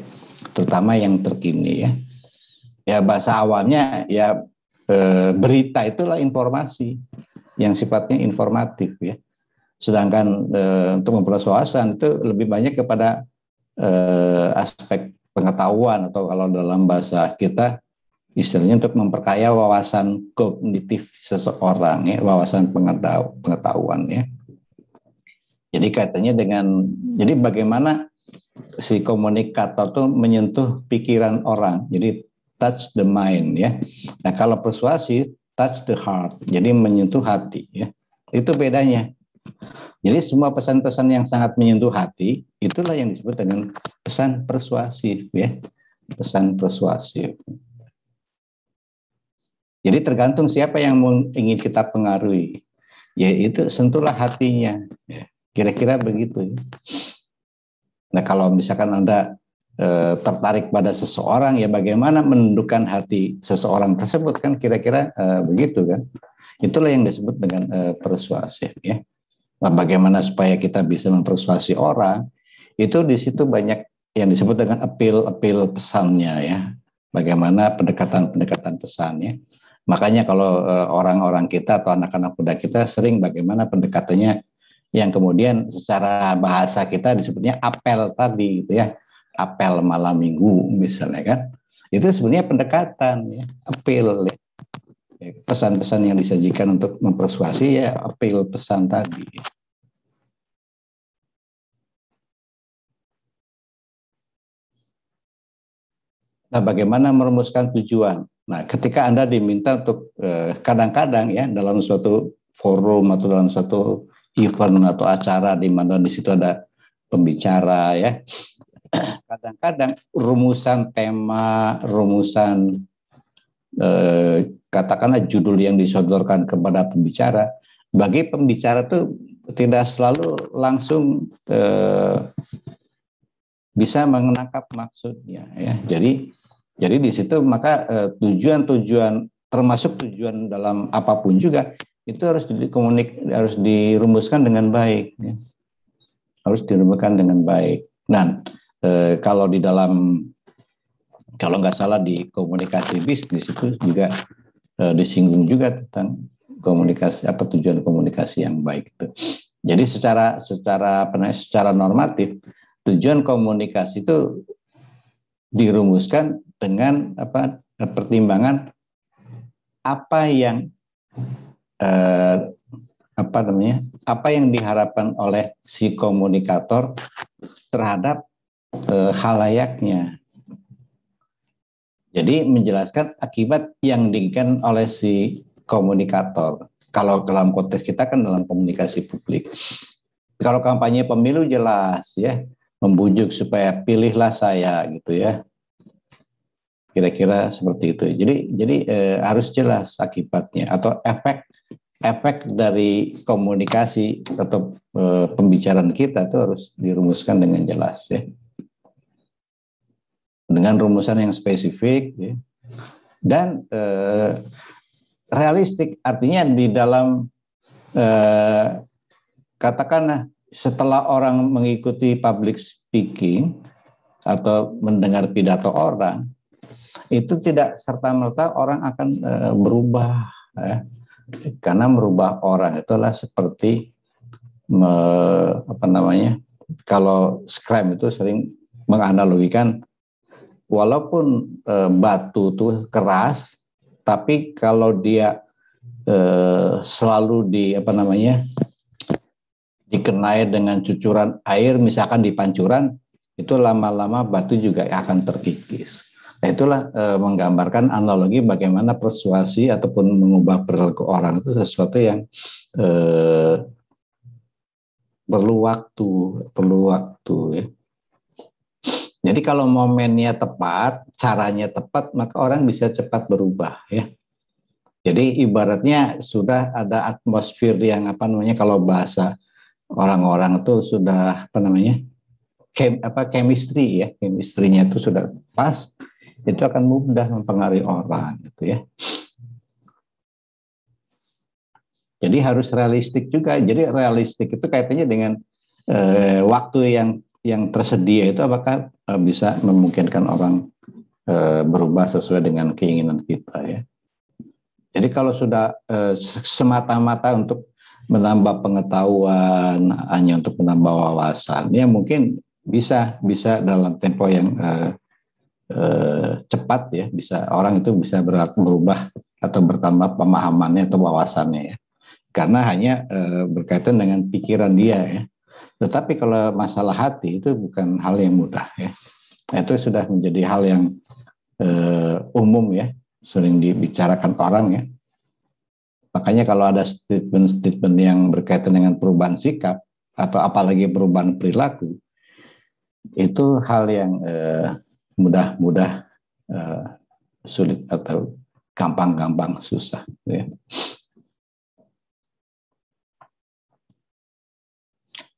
terutama yang terkini ya. Ya bahasa awalnya ya berita itulah informasi yang sifatnya informatif ya. Sedangkan untuk memperluas wawasan itu lebih banyak kepada aspek pengetahuan atau kalau dalam bahasa kita istilahnya untuk memperkaya wawasan kognitif seseorang ya, wawasan pengetahuan ya. Jadi kaitannya dengan jadi bagaimana si komunikator itu menyentuh pikiran orang. Jadi touch the mind ya. Nah, kalau persuasi touch the heart. Jadi menyentuh hati ya. Itu bedanya. Jadi semua pesan-pesan yang sangat menyentuh hati itulah yang disebut dengan pesan persuasif ya. Pesan persuasif. Jadi tergantung siapa yang ingin kita pengaruhi. Yaitu sentuhlah hatinya. Ya. Kira-kira begitu. Nah, kalau misalkan Anda tertarik pada seseorang, ya bagaimana menundukkan hati seseorang tersebut kan kira-kira begitu kan. Itulah yang disebut dengan persuasif ya. Nah, bagaimana supaya kita bisa mempersuasi orang, itu di situ banyak yang disebut dengan appeal pesannya ya. Bagaimana pendekatan pesannya. Makanya kalau orang-orang kita atau anak-anak muda kita sering bagaimana pendekatannya yang kemudian secara bahasa kita disebutnya apel tadi gitu ya, apel malam minggu misalnya kan, itu sebenarnya pendekatan ya, apel ya. Pesan-pesan yang disajikan untuk mempersuasi ya apel pesan tadi. Nah, bagaimana merumuskan tujuan? Nah, ketika Anda diminta untuk kadang-kadang ya dalam suatu forum atau dalam suatu event atau acara di mana di situ ada pembicara ya. Kadang-kadang rumusan tema, rumusan katakanlah judul yang disodorkan kepada pembicara, bagi pembicara itu tidak selalu langsung bisa menangkap maksudnya ya. Jadi di situ maka tujuan-tujuan termasuk tujuan dalam apapun juga itu harus dirumuskan dengan baik ya. Harus dirumuskan dengan baik. Nah, kalau di dalam kalau nggak salah di komunikasi bisnis itu juga disinggung juga tentang komunikasi apa tujuan komunikasi yang baik itu. Jadi secara normatif tujuan komunikasi itu dirumuskan dengan pertimbangan apa yang apa yang diharapkan oleh si komunikator terhadap halayaknya. Jadi menjelaskan akibat yang diinginkan oleh si komunikator. Kalau dalam konteks kita kan dalam komunikasi publik. Kalau kampanye pemilu jelas ya, membujuk supaya pilihlah saya gitu ya. Kira-kira seperti itu. Jadi harus jelas akibatnya atau efek dari komunikasi atau pembicaraan kita itu harus dirumuskan dengan jelas ya. Dengan rumusan yang spesifik ya. Dan realistik, artinya di dalam katakanlah setelah orang mengikuti public speaking atau mendengar pidato orang, itu tidak serta-merta orang akan berubah ya. Karena merubah orang itulah seperti kalau Scrum itu sering menganalogikan walaupun batu tuh keras, tapi kalau dia selalu dikenai dengan cucuran air, misalkan di pancuran, itu lama-lama batu juga akan terkikis. Nah, itulah menggambarkan analogi bagaimana persuasi ataupun mengubah perilaku orang itu sesuatu yang perlu waktu ya. Jadi kalau momennya tepat, caranya tepat, maka orang bisa cepat berubah ya. Jadi ibaratnya sudah ada atmosfer yang kalau bahasa orang-orang itu sudah chemistry ya, chemistry-nya itu sudah pas, itu akan mudah mempengaruhi orang gitu ya. Jadi harus realistik juga. Jadi realistik itu kaitannya dengan waktu yang tersedia itu apakah bisa memungkinkan orang berubah sesuai dengan keinginan kita ya. Jadi kalau sudah semata-mata untuk menambah pengetahuan, hanya untuk menambah wawasan, ya mungkin bisa dalam tempo yang cepat ya, bisa orang itu bisa berubah atau bertambah pemahamannya atau wawasannya ya. Karena hanya berkaitan dengan pikiran dia ya. Tetapi kalau masalah hati itu bukan hal yang mudah ya. Itu sudah menjadi hal yang umum ya, sering dibicarakan orang ya. Makanya kalau ada statement-statement yang berkaitan dengan perubahan sikap atau apalagi perubahan perilaku, itu hal yang mudah-mudah sulit atau gampang-gampang susah ya.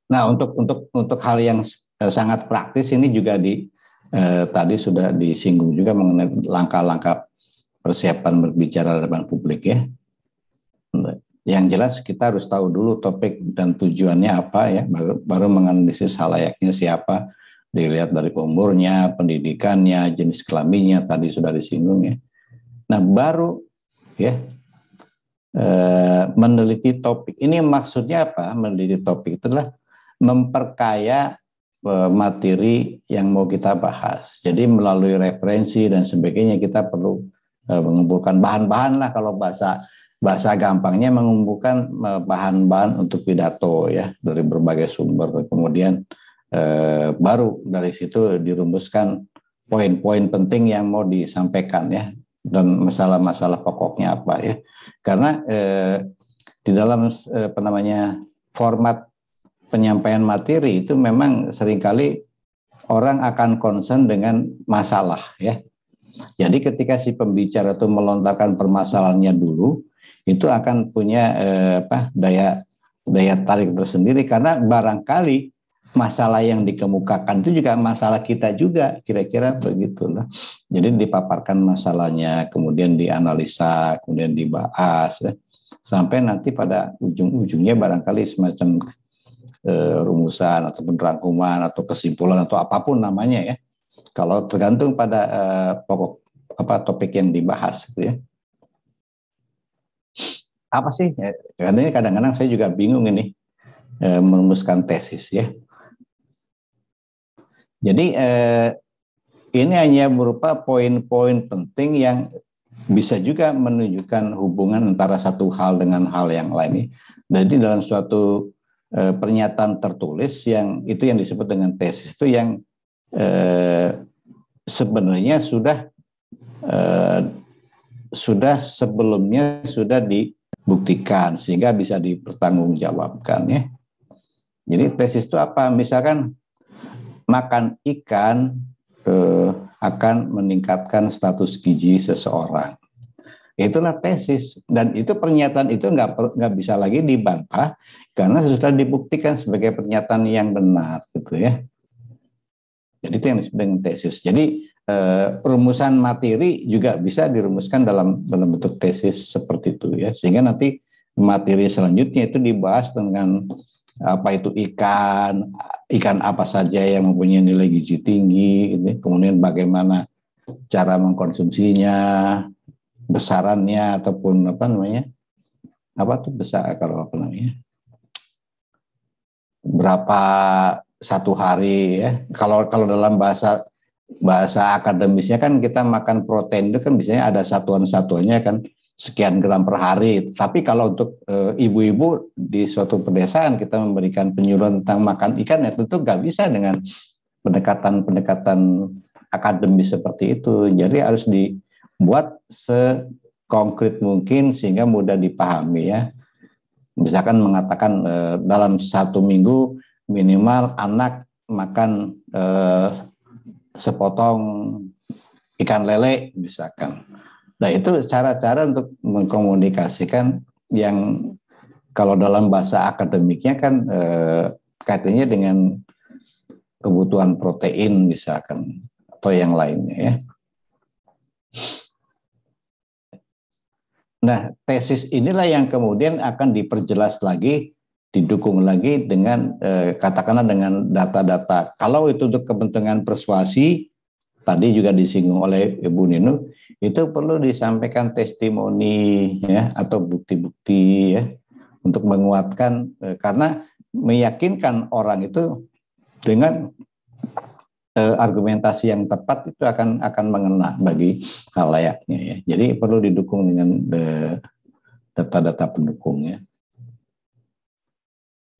Nah, untuk hal yang sangat praktis ini juga tadi sudah disinggung juga mengenai langkah-langkah persiapan berbicara di depan publik ya. Yang jelas kita harus tahu dulu topik dan tujuannya apa ya, baru menganalisis halayaknya siapa, dilihat dari umurnya, pendidikannya, jenis kelaminnya tadi sudah disinggung ya. Nah, baru ya meneliti topik. Ini maksudnya apa? Meneliti topik itu adalah memperkaya materi yang mau kita bahas. Jadi melalui referensi dan sebagainya kita perlu mengumpulkan bahan-bahan lah, kalau bahasa gampangnya mengumpulkan bahan-bahan untuk pidato ya dari berbagai sumber. Kemudian baru dari situ dirumuskan poin-poin penting yang mau disampaikan ya, dan masalah-masalah pokoknya apa ya. Karena di dalam format penyampaian materi itu memang seringkali orang akan concern dengan masalah ya. Jadi ketika si pembicara itu melontarkan permasalahannya dulu, itu akan punya daya tarik tersendiri, karena barangkali masalah yang dikemukakan itu juga masalah kita juga, kira-kira begitu lah. Jadi dipaparkan masalahnya, kemudian dianalisa, kemudian dibahas ya. Sampai nanti pada ujung-ujungnya barangkali semacam rumusan atau rangkuman atau kesimpulan atau apapun namanya ya, kalau tergantung pada pokok topik yang dibahas gitu ya. Apa sih? Karena ini kadang-kadang saya juga bingung ini merumuskan tesis ya. Jadi ini hanya berupa poin-poin penting yang bisa juga menunjukkan hubungan antara satu hal dengan hal yang lain. Jadi dalam suatu pernyataan tertulis yang disebut dengan tesis itu yang sebenarnya sudah sebelumnya sudah dibuktikan sehingga bisa dipertanggungjawabkan ya. Jadi tesis itu apa? Misalkan makan ikan akan meningkatkan status gizi seseorang. Itulah tesis, dan itu pernyataan itu nggak bisa lagi dibantah karena sudah dibuktikan sebagai pernyataan yang benar gitu ya. Jadi itu yang disebut dengan tesis. Jadi rumusan materi juga bisa dirumuskan dalam bentuk tesis seperti itu ya, sehingga nanti materi selanjutnya itu dibahas dengan apa itu ikan apa saja yang mempunyai nilai gizi tinggi gitu. Kemudian bagaimana cara mengkonsumsinya, besarannya ataupun berapa satu hari ya. Kalau dalam bahasa akademisnya kan kita makan protein itu kan biasanya ada satuan-satuannya kan sekian gram per hari. Tapi kalau untuk ibu-ibu di suatu pedesaan kita memberikan penyuluhan tentang makan ikan, ya tentu nggak bisa dengan pendekatan akademis seperti itu. Jadi harus dibuat sekonkret mungkin sehingga mudah dipahami ya. Misalkan mengatakan dalam 1 minggu minimal anak makan sepotong ikan lele misalkan. Nah itu cara-cara untuk mengkomunikasikan yang kalau dalam bahasa akademiknya kan kaitannya dengan kebutuhan protein misalkan atau yang lainnya ya. Nah tesis inilah yang kemudian akan diperjelas lagi, didukung lagi dengan katakanlah dengan data-data. Kalau itu untuk kepentingan persuasi, tadi juga disinggung oleh Ibu Ninu, itu perlu disampaikan testimoni ya atau bukti-bukti ya untuk menguatkan karena meyakinkan orang itu dengan argumentasi yang tepat itu akan mengena bagi khalayaknya ya. Jadi perlu didukung dengan data-data pendukungnya.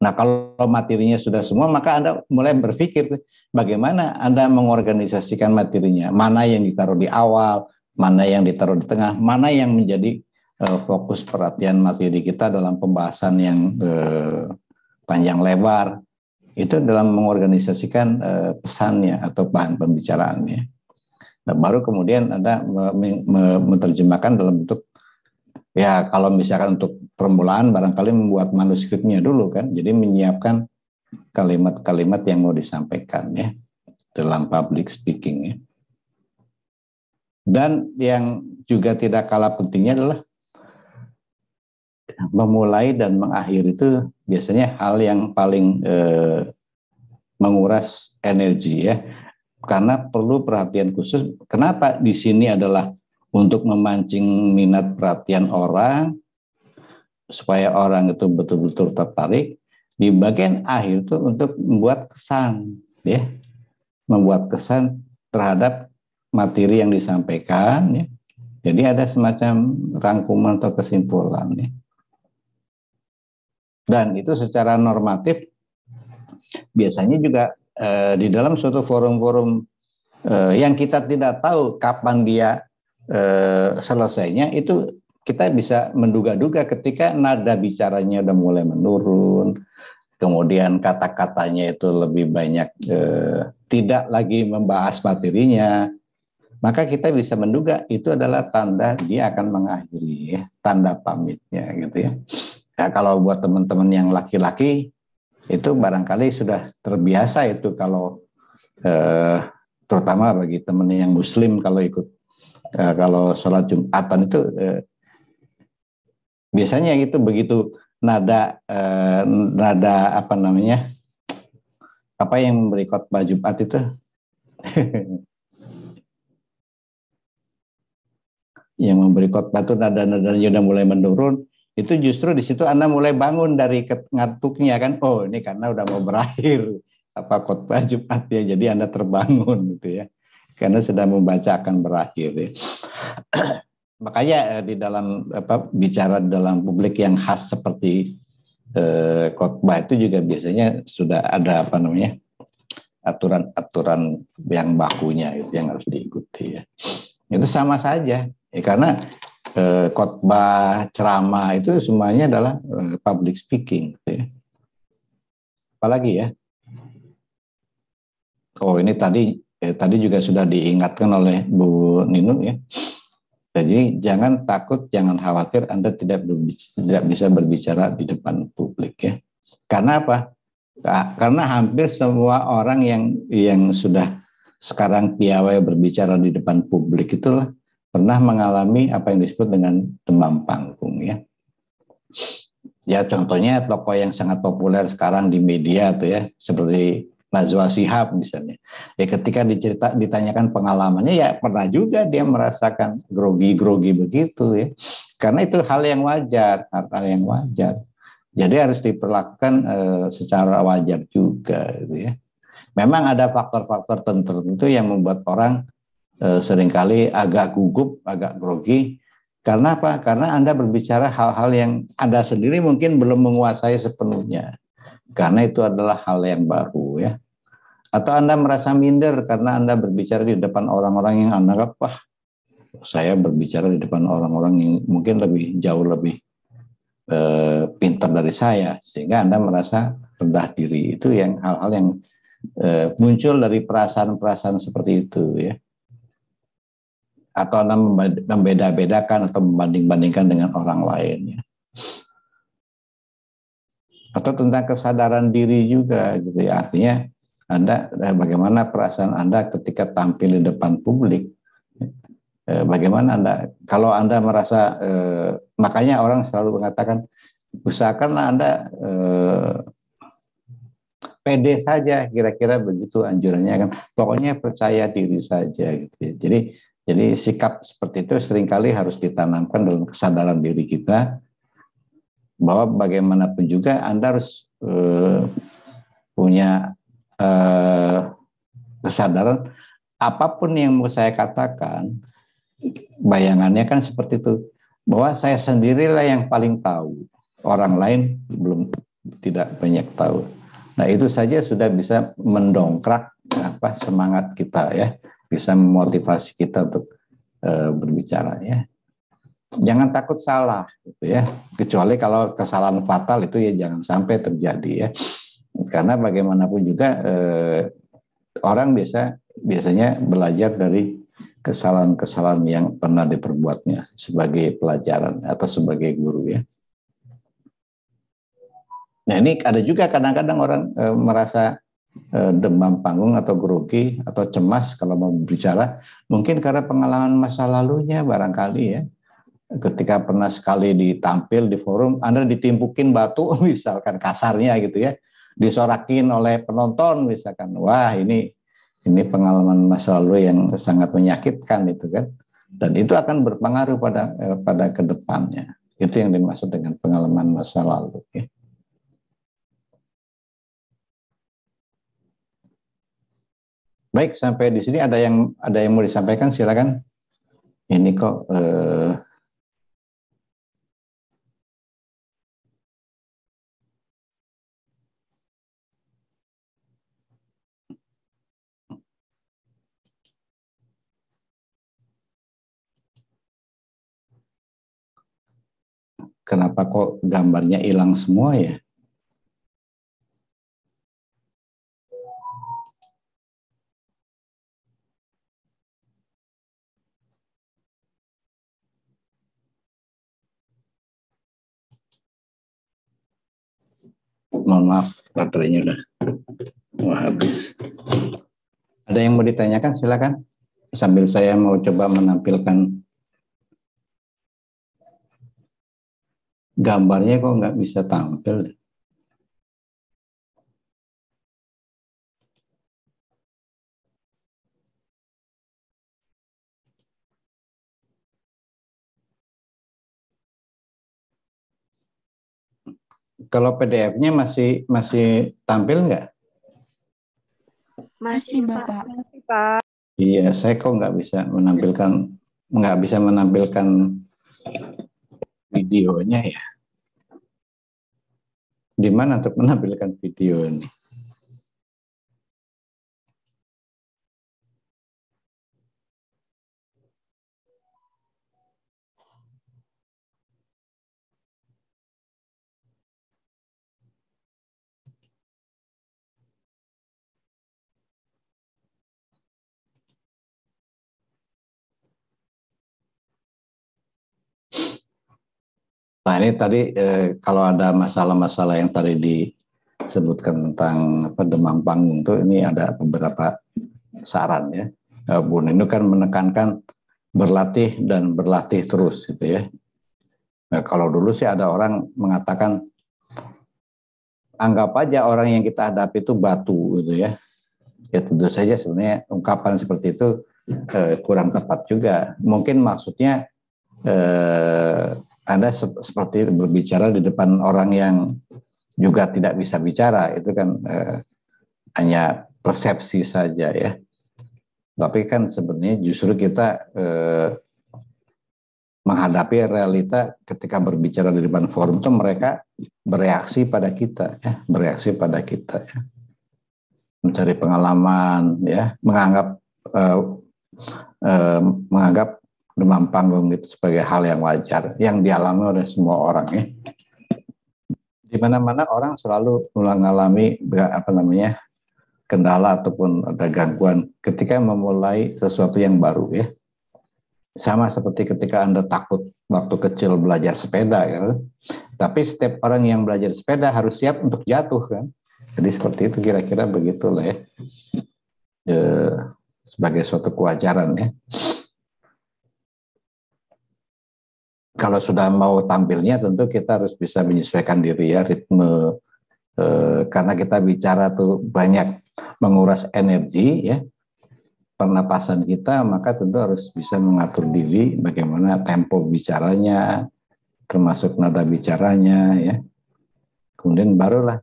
Nah, kalau materinya sudah semua, maka Anda mulai berpikir bagaimana Anda mengorganisasikan materinya, mana yang ditaruh di awal, mana yang ditaruh di tengah, mana yang menjadi fokus perhatian materi kita dalam pembahasan yang panjang lebar, itu dalam mengorganisasikan pesannya atau bahan pembicaraannya. Nah, baru kemudian Anda menerjemahkan dalam bentuk, ya kalau misalkan untuk permulaan barangkali membuat manuskripnya dulu kan, jadi menyiapkan kalimat-kalimat yang mau disampaikan ya dalam public speaking ya. Dan yang juga tidak kalah pentingnya adalah memulai dan mengakhiri itu biasanya hal yang paling menguras energi ya, karena perlu perhatian khusus. Kenapa di sini adalah untuk memancing minat perhatian orang supaya orang itu betul-betul tertarik. Di bagian akhir itu untuk membuat kesan ya, membuat kesan terhadap materi yang disampaikan ya. Jadi ada semacam rangkuman atau kesimpulan ya. Dan itu secara normatif biasanya juga di dalam suatu forum-forum yang kita tidak tahu kapan dia selesainya, itu kita bisa menduga-duga ketika nada bicaranya udah mulai menurun, kemudian kata-katanya itu lebih banyak tidak lagi membahas materinya, maka kita bisa menduga itu adalah tanda dia akan mengakhiri ya, tanda pamitnya gitu ya. Nah, kalau buat teman-teman yang laki-laki itu barangkali sudah terbiasa itu kalau terutama bagi teman yang muslim kalau ikut kalau sholat Jumatan itu biasanya itu begitu nada apa namanya, apa yang memberi khotbah Jumat itu yang memberi khotbah itu nada-nadanya udah mulai menurun, itu justru di situ Anda mulai bangun dari ngantuknya kan, oh ini karena udah mau berakhir apa khotbah Jumat ya, jadi Anda terbangun gitu ya, karena sedang membaca akan berakhir ya. Makanya di dalam bicara dalam publik yang khas seperti khotbah itu juga biasanya sudah ada apa namanya aturan-aturan yang bakunya itu yang harus diikuti ya. Itu sama saja ya, karena khotbah, ceramah itu semuanya adalah public speaking gitu ya. Apalagi ya, oh ini tadi juga sudah diingatkan oleh Bu Ninu ya. Jadi jangan takut, jangan khawatir Anda tidak bisa berbicara di depan publik ya. Karena apa? Karena hampir semua orang yang sudah sekarang piawai berbicara di depan publik itulah pernah mengalami apa yang disebut dengan demam panggung ya. Ya contohnya tokoh yang sangat populer sekarang di media tuh ya, seperti Najwa Shihab misalnya. Ya ketika ditanyakan pengalamannya ya pernah juga dia merasakan grogi-grogi begitu ya. Karena itu hal yang wajar, hal yang wajar. Jadi harus diperlakukan secara wajar juga gitu ya. Memang ada faktor-faktor tertentu yang membuat orang seringkali agak gugup, agak grogi. Karena apa? Karena Anda berbicara hal-hal yang Anda sendiri mungkin belum menguasai sepenuhnya. Karena itu adalah hal yang baru ya. Atau Anda merasa minder karena Anda berbicara di depan orang-orang yang Anda anggap, wah saya berbicara di depan orang-orang yang mungkin jauh lebih pintar dari saya. Sehingga Anda merasa rendah diri. Itu yang hal-hal yang muncul dari perasaan-perasaan seperti itu ya, atau Anda membeda-bedakan atau membanding-bandingkan dengan orang lain ya, atau tentang kesadaran diri juga gitu ya. Artinya Anda bagaimana perasaan Anda ketika tampil di depan publik, bagaimana Anda kalau Anda merasa makanya orang selalu mengatakan usahakanlah Anda pede saja, kira-kira begitu anjurannya kan. Pokoknya percaya diri saja gitu ya. Jadi sikap seperti itu seringkali harus ditanamkan dalam kesadaran diri kita, bahwa bagaimanapun juga Anda harus punya kesadaran apapun yang mau saya katakan, bayangannya kan seperti itu, bahwa saya sendirilah yang paling tahu, orang lain tidak banyak tahu. Nah itu saja sudah bisa mendongkrak semangat kita ya, bisa memotivasi kita untuk berbicara ya. Jangan takut salah gitu ya, kecuali kalau kesalahan fatal itu ya jangan sampai terjadi ya. Karena bagaimanapun juga orang biasanya belajar dari kesalahan-kesalahan yang pernah diperbuatnya sebagai pelajaran atau sebagai guru ya. Nah ini ada juga kadang-kadang orang merasa demam panggung atau grogi atau cemas kalau mau berbicara, mungkin karena pengalaman masa lalunya barangkali ya. Ketika pernah sekali ditampil di forum, Anda ditimpukin batu misalkan kasarnya gitu ya, disorakin oleh penonton misalkan, wah ini pengalaman masa lalu yang sangat menyakitkan itu kan, dan itu akan berpengaruh pada kedepannya. Itu yang dimaksud dengan pengalaman masa lalu ya. Baik, sampai di sini ada yang mau disampaikan, silakan. Ini kok kenapa kok gambarnya hilang semua ya? Mohon maaf, baterainya udah habis. Ada yang mau ditanyakan, silakan. Sambil saya mau coba menampilkan gambarnya, kok nggak bisa tampil. Kalau PDF-nya masih tampil nggak? Masih, Bapak. Masih, Pak. Iya, saya kok nggak bisa menampilkan videonya ya. Di mana untuk menampilkan video ini? Nah ini tadi kalau ada masalah-masalah yang tadi disebutkan tentang demam panggung itu, ini ada beberapa saran ya. Bu Nino kan menekankan berlatih dan berlatih terus gitu ya. Nah, kalau dulu sih ada orang mengatakan anggap aja orang yang kita hadapi itu batu gitu ya. Ya tentu saja sebenarnya ungkapan seperti itu kurang tepat juga. Mungkin maksudnya Anda seperti berbicara di depan orang yang juga tidak bisa bicara, itu kan hanya persepsi saja ya. Tapi kan sebenarnya justru kita menghadapi realita ketika berbicara di depan forum itu mereka bereaksi pada kita ya, mencari pengalaman ya, menganggap demam panggung itu sebagai hal yang wajar yang dialami oleh semua orang ya. Di mana-mana orang selalu mengalami kendala ataupun ada gangguan ketika memulai sesuatu yang baru ya. Sama seperti ketika Anda takut waktu kecil belajar sepeda ya. Tapi setiap orang yang belajar sepeda harus siap untuk jatuh kan. Jadi seperti itu kira-kira begitulah ya. Sebagai suatu kewajaran ya. Kalau sudah mau tampilnya tentu kita harus bisa menyesuaikan diri ya, ritme karena kita bicara tuh banyak menguras energi ya, pernapasan kita, maka tentu harus bisa mengatur diri bagaimana tempo bicaranya, termasuk nada bicaranya ya. Kemudian barulah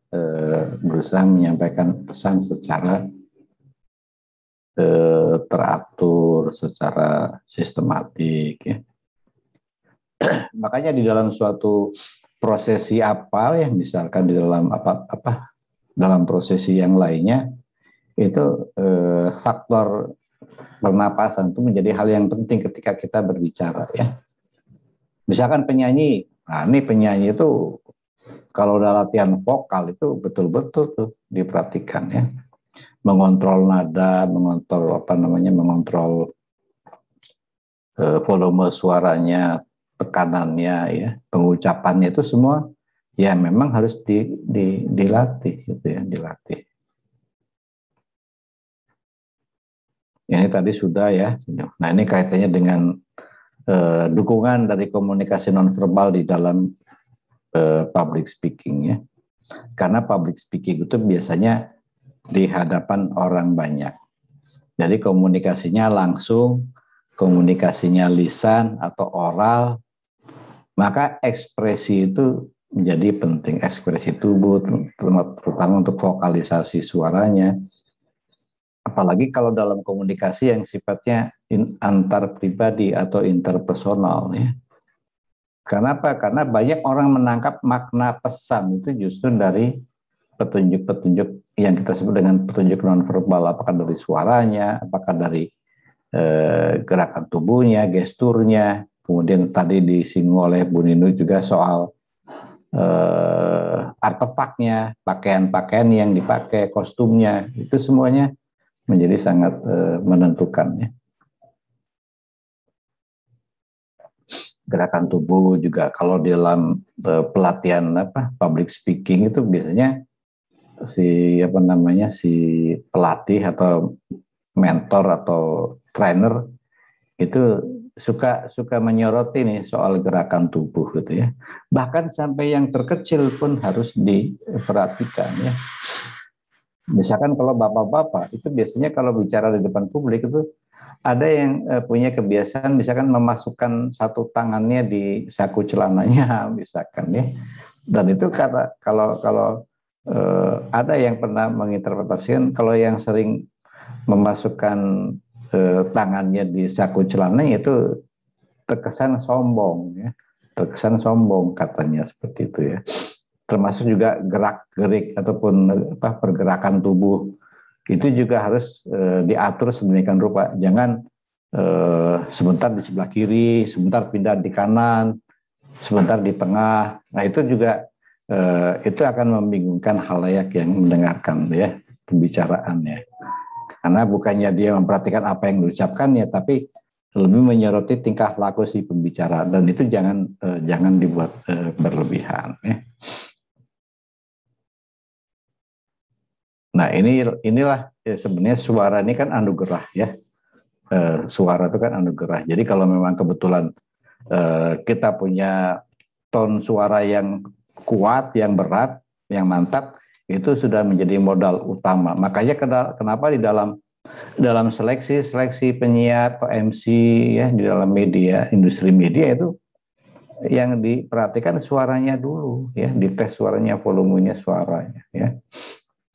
berusaha menyampaikan pesan secara teratur, secara sistematik ya. Makanya di dalam suatu prosesi apa ya, misalkan di dalam dalam prosesi yang lainnya itu faktor pernapasan itu menjadi hal yang penting ketika kita berbicara ya. Misalkan penyanyi, nah ini penyanyi itu kalau udah latihan vokal itu betul-betul tuh diperhatikan ya, mengontrol nada, mengontrol volume suaranya, tekanannya ya, pengucapannya itu semua ya memang harus dilatih gitu ya, dilatih. Ini tadi sudah ya. Nah ini kaitannya dengan dukungan dari komunikasi nonverbal di dalam public speaking ya. Karena public speaking itu biasanya di hadapan orang banyak. Jadi komunikasinya langsung, komunikasinya lisan atau oral, maka ekspresi itu menjadi penting, ekspresi tubuh, terutama untuk vokalisasi suaranya. Apalagi kalau dalam komunikasi yang sifatnya antar pribadi atau interpersonal ya. Kenapa? Karena banyak orang menangkap makna pesan itu justru dari petunjuk-petunjuk yang kita sebut dengan petunjuk nonverbal, apakah dari suaranya, apakah dari gerakan tubuhnya, gesturnya. Kemudian tadi disinggung oleh Bu Ninu juga soal artefaknya, pakaian-pakaian yang dipakai, kostumnya, itu semuanya menjadi sangat menentukan ya. Gerakan tubuh juga kalau di dalam pelatihan public speaking itu biasanya si pelatih atau mentor atau trainer itu suka menyoroti nih soal gerakan tubuh gitu ya. Bahkan sampai yang terkecil pun harus diperhatikan ya. Misalkan kalau bapak-bapak itu biasanya kalau bicara di depan publik itu ada yang punya kebiasaan misalkan memasukkan satu tangannya di saku celananya misalkan ya. Dan itu kata kalau ada yang pernah menginterpretasikan kalau yang sering memasukkan tangannya di saku celana itu terkesan sombong ya, terkesan sombong katanya seperti itu ya. Termasuk juga gerak-gerik ataupun pergerakan tubuh itu juga harus diatur sedemikian rupa. Jangan sebentar di sebelah kiri, sebentar pindah di kanan, sebentar di tengah. Nah itu juga itu akan membingungkan khalayak yang mendengarkan ya pembicaraannya. Karena bukannya dia memperhatikan apa yang diucapkannya, tapi lebih menyoroti tingkah laku si pembicara, dan itu jangan dibuat berlebihan. Ya. Nah inilah ya, sebenarnya suara ini kan anugerah ya. Suara itu kan anugerah. Jadi kalau memang kebetulan kita punya tone suara yang kuat, yang berat, yang mantap, itu sudah menjadi modal utama. Makanya kenapa di dalam seleksi penyiar atau MC ya di dalam media, industri media itu yang diperhatikan suaranya dulu ya, dites suaranya, volumenya suaranya ya.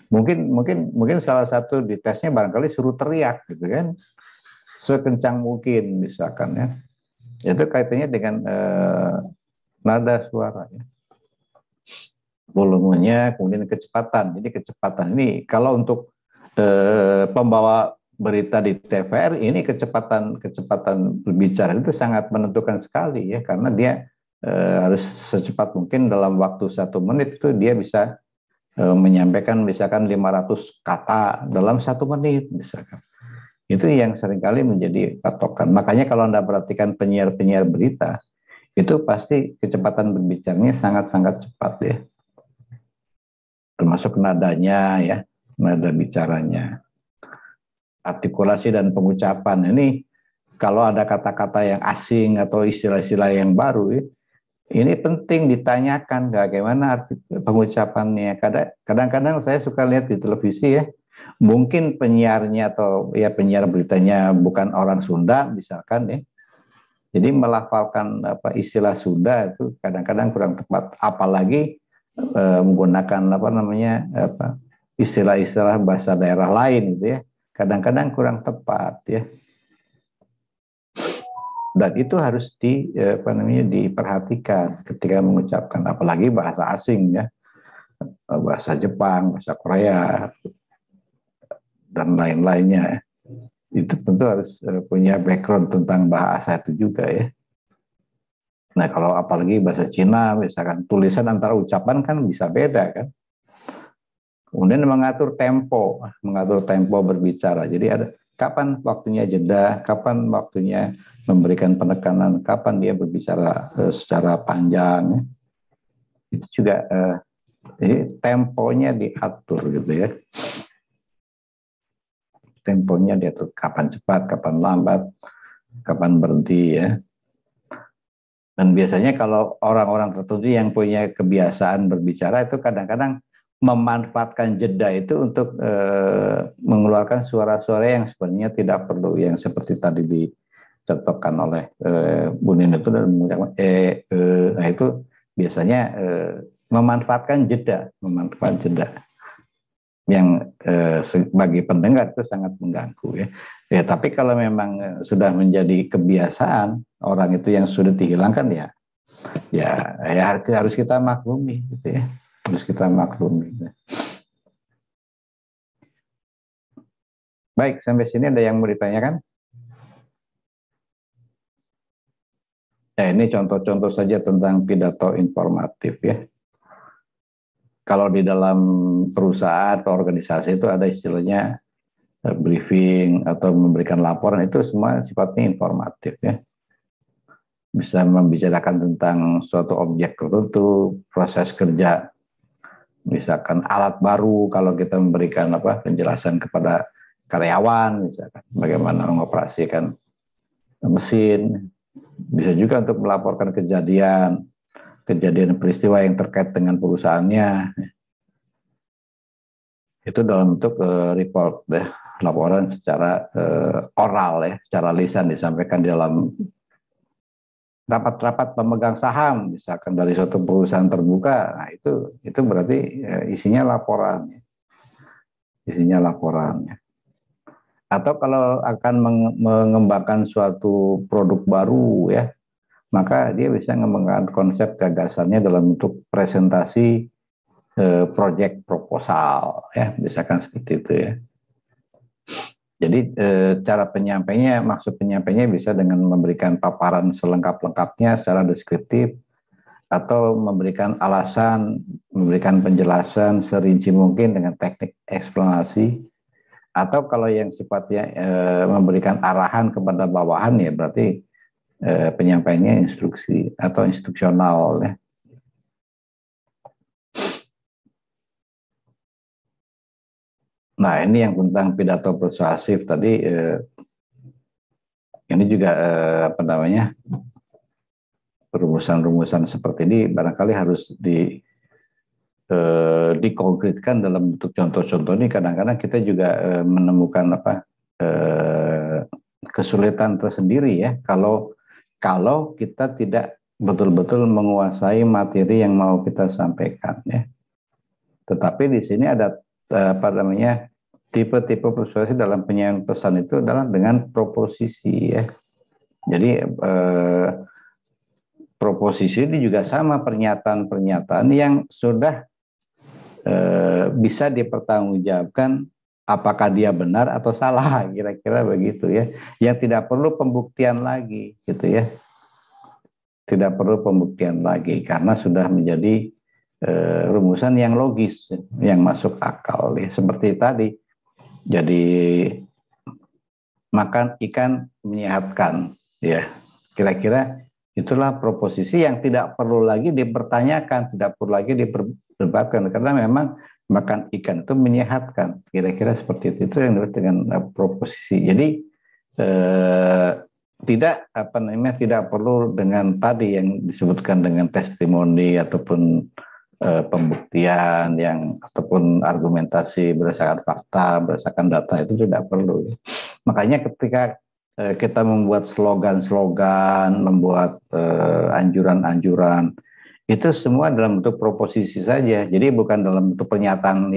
Mungkin salah satu ditesnya barangkali suruh teriak gitu kan, sekencang mungkin misalkan ya. Itu kaitannya dengan nada suara ya. Volumenya, kemudian kecepatan. Jadi kecepatan ini kalau untuk pembawa berita di TVR ini kecepatan berbicara itu sangat menentukan sekali ya, karena dia harus secepat mungkin dalam waktu 1 menit itu dia bisa menyampaikan misalkan 500 kata dalam 1 menit misalkan. Itu yang seringkali menjadi patokan. Makanya kalau Anda perhatikan penyiar-penyiar berita, itu pasti kecepatan berbicaranya sangat-sangat cepat ya. Termasuk nadanya ya, nada bicaranya. Artikulasi dan pengucapan. Ini kalau ada kata-kata yang asing atau istilah-istilah yang baru ya, ini penting ditanyakan bagaimana pengucapannya. Kadang-kadang saya suka lihat di televisi ya, mungkin penyiarnya atau ya penyiar beritanya bukan orang Sunda misalkan ya. Jadi melafalkan istilah Sunda itu kadang-kadang kurang tepat, apalagi menggunakan istilah-istilah bahasa daerah lain gitu ya. Kadang-kadang kurang tepat ya. Dan itu harus diperhatikan ketika mengucapkan, apalagi bahasa asing ya, bahasa Jepang, bahasa Korea, dan lain-lainnya. Itu tentu harus punya background tentang bahasa itu juga ya. Nah kalau apalagi bahasa Cina, misalkan tulisan antara ucapan kan bisa beda kan. Kemudian mengatur tempo berbicara. Jadi ada kapan waktunya jeda, kapan waktunya memberikan penekanan, kapan dia berbicara secara panjang. Ya. Itu juga temponya diatur gitu ya. Temponya diatur, kapan cepat, kapan lambat, kapan berhenti ya. Dan biasanya kalau orang-orang tertentu yang punya kebiasaan berbicara itu kadang-kadang memanfaatkan jeda itu untuk mengeluarkan suara-suara yang sebenarnya tidak perlu, yang seperti tadi dicontohkan oleh Bu Nina itu dan mengucapkan nah itu biasanya memanfaatkan jeda yang bagi pendengar itu sangat mengganggu ya. Ya tapi kalau memang sudah menjadi kebiasaan orang itu yang sudah dihilangkan ya harus kita maklumi gitu ya. Harus kita maklumi. Baik, sampai sini ada yang mau ditanyakan? Ya, ini contoh-contoh saja tentang pidato informatif ya. Kalau di dalam perusahaan atau organisasi itu ada istilahnya briefing atau memberikan laporan, itu semua sifatnya informatif ya. Bisa membicarakan tentang suatu objek tertentu, proses kerja, misalkan alat baru kalau kita memberikan penjelasan kepada karyawan, misalkan bagaimana mengoperasikan mesin, bisa juga untuk melaporkan kejadian peristiwa yang terkait dengan perusahaannya. Itu dalam bentuk report ya, laporan secara oral ya, secara lisan disampaikan di dalam rapat-rapat pemegang saham, misalkan dari suatu perusahaan terbuka. Nah itu berarti isinya laporan. Atau kalau akan mengembangkan suatu produk baru ya, maka dia bisa mengembangkan konsep gagasannya dalam bentuk presentasi project proposal ya, misalkan seperti itu ya. Jadi cara penyampainya, maksud penyampainya bisa dengan memberikan paparan selengkap-lengkapnya secara deskriptif, atau memberikan alasan, memberikan penjelasan serinci mungkin dengan teknik eksplanasi, atau kalau yang sifatnya memberikan arahan kepada bawahan ya berarti penyampaiannya instruksi atau instruksional ya. Nah ini yang tentang pidato persuasif tadi, ini juga rumusan-rumusan seperti ini barangkali harus dikonkretkan dalam bentuk contoh-contoh. Ini kadang-kadang kita juga menemukan kesulitan tersendiri ya kalau kita tidak betul-betul menguasai materi yang mau kita sampaikan ya. Tetapi di sini ada tipe-tipe persuasi dalam penyampaian pesan itu adalah dengan proposisi ya. Jadi proposisi ini juga sama, pernyataan-pernyataan yang sudah bisa dipertanggungjawabkan apakah dia benar atau salah, kira-kira begitu ya. Yang tidak perlu pembuktian lagi gitu ya. Tidak perlu pembuktian lagi karena sudah menjadi rumusan yang logis, yang masuk akal ya. Seperti tadi, jadi makan ikan menyehatkan ya, kira-kira itulah proposisi yang tidak perlu lagi dipertanyakan, tidak perlu lagi diperdebatkan, karena memang makan ikan itu menyehatkan, kira-kira seperti itu yang disebut dengan proposisi. Jadi tidak perlu dengan tadi yang disebutkan dengan testimoni ataupun pembuktian ataupun argumentasi berdasarkan fakta, berdasarkan data, itu tidak perlu. Makanya ketika kita membuat slogan-slogan, membuat anjuran-anjuran, itu semua dalam bentuk proposisi saja. Jadi bukan dalam bentuk pernyataan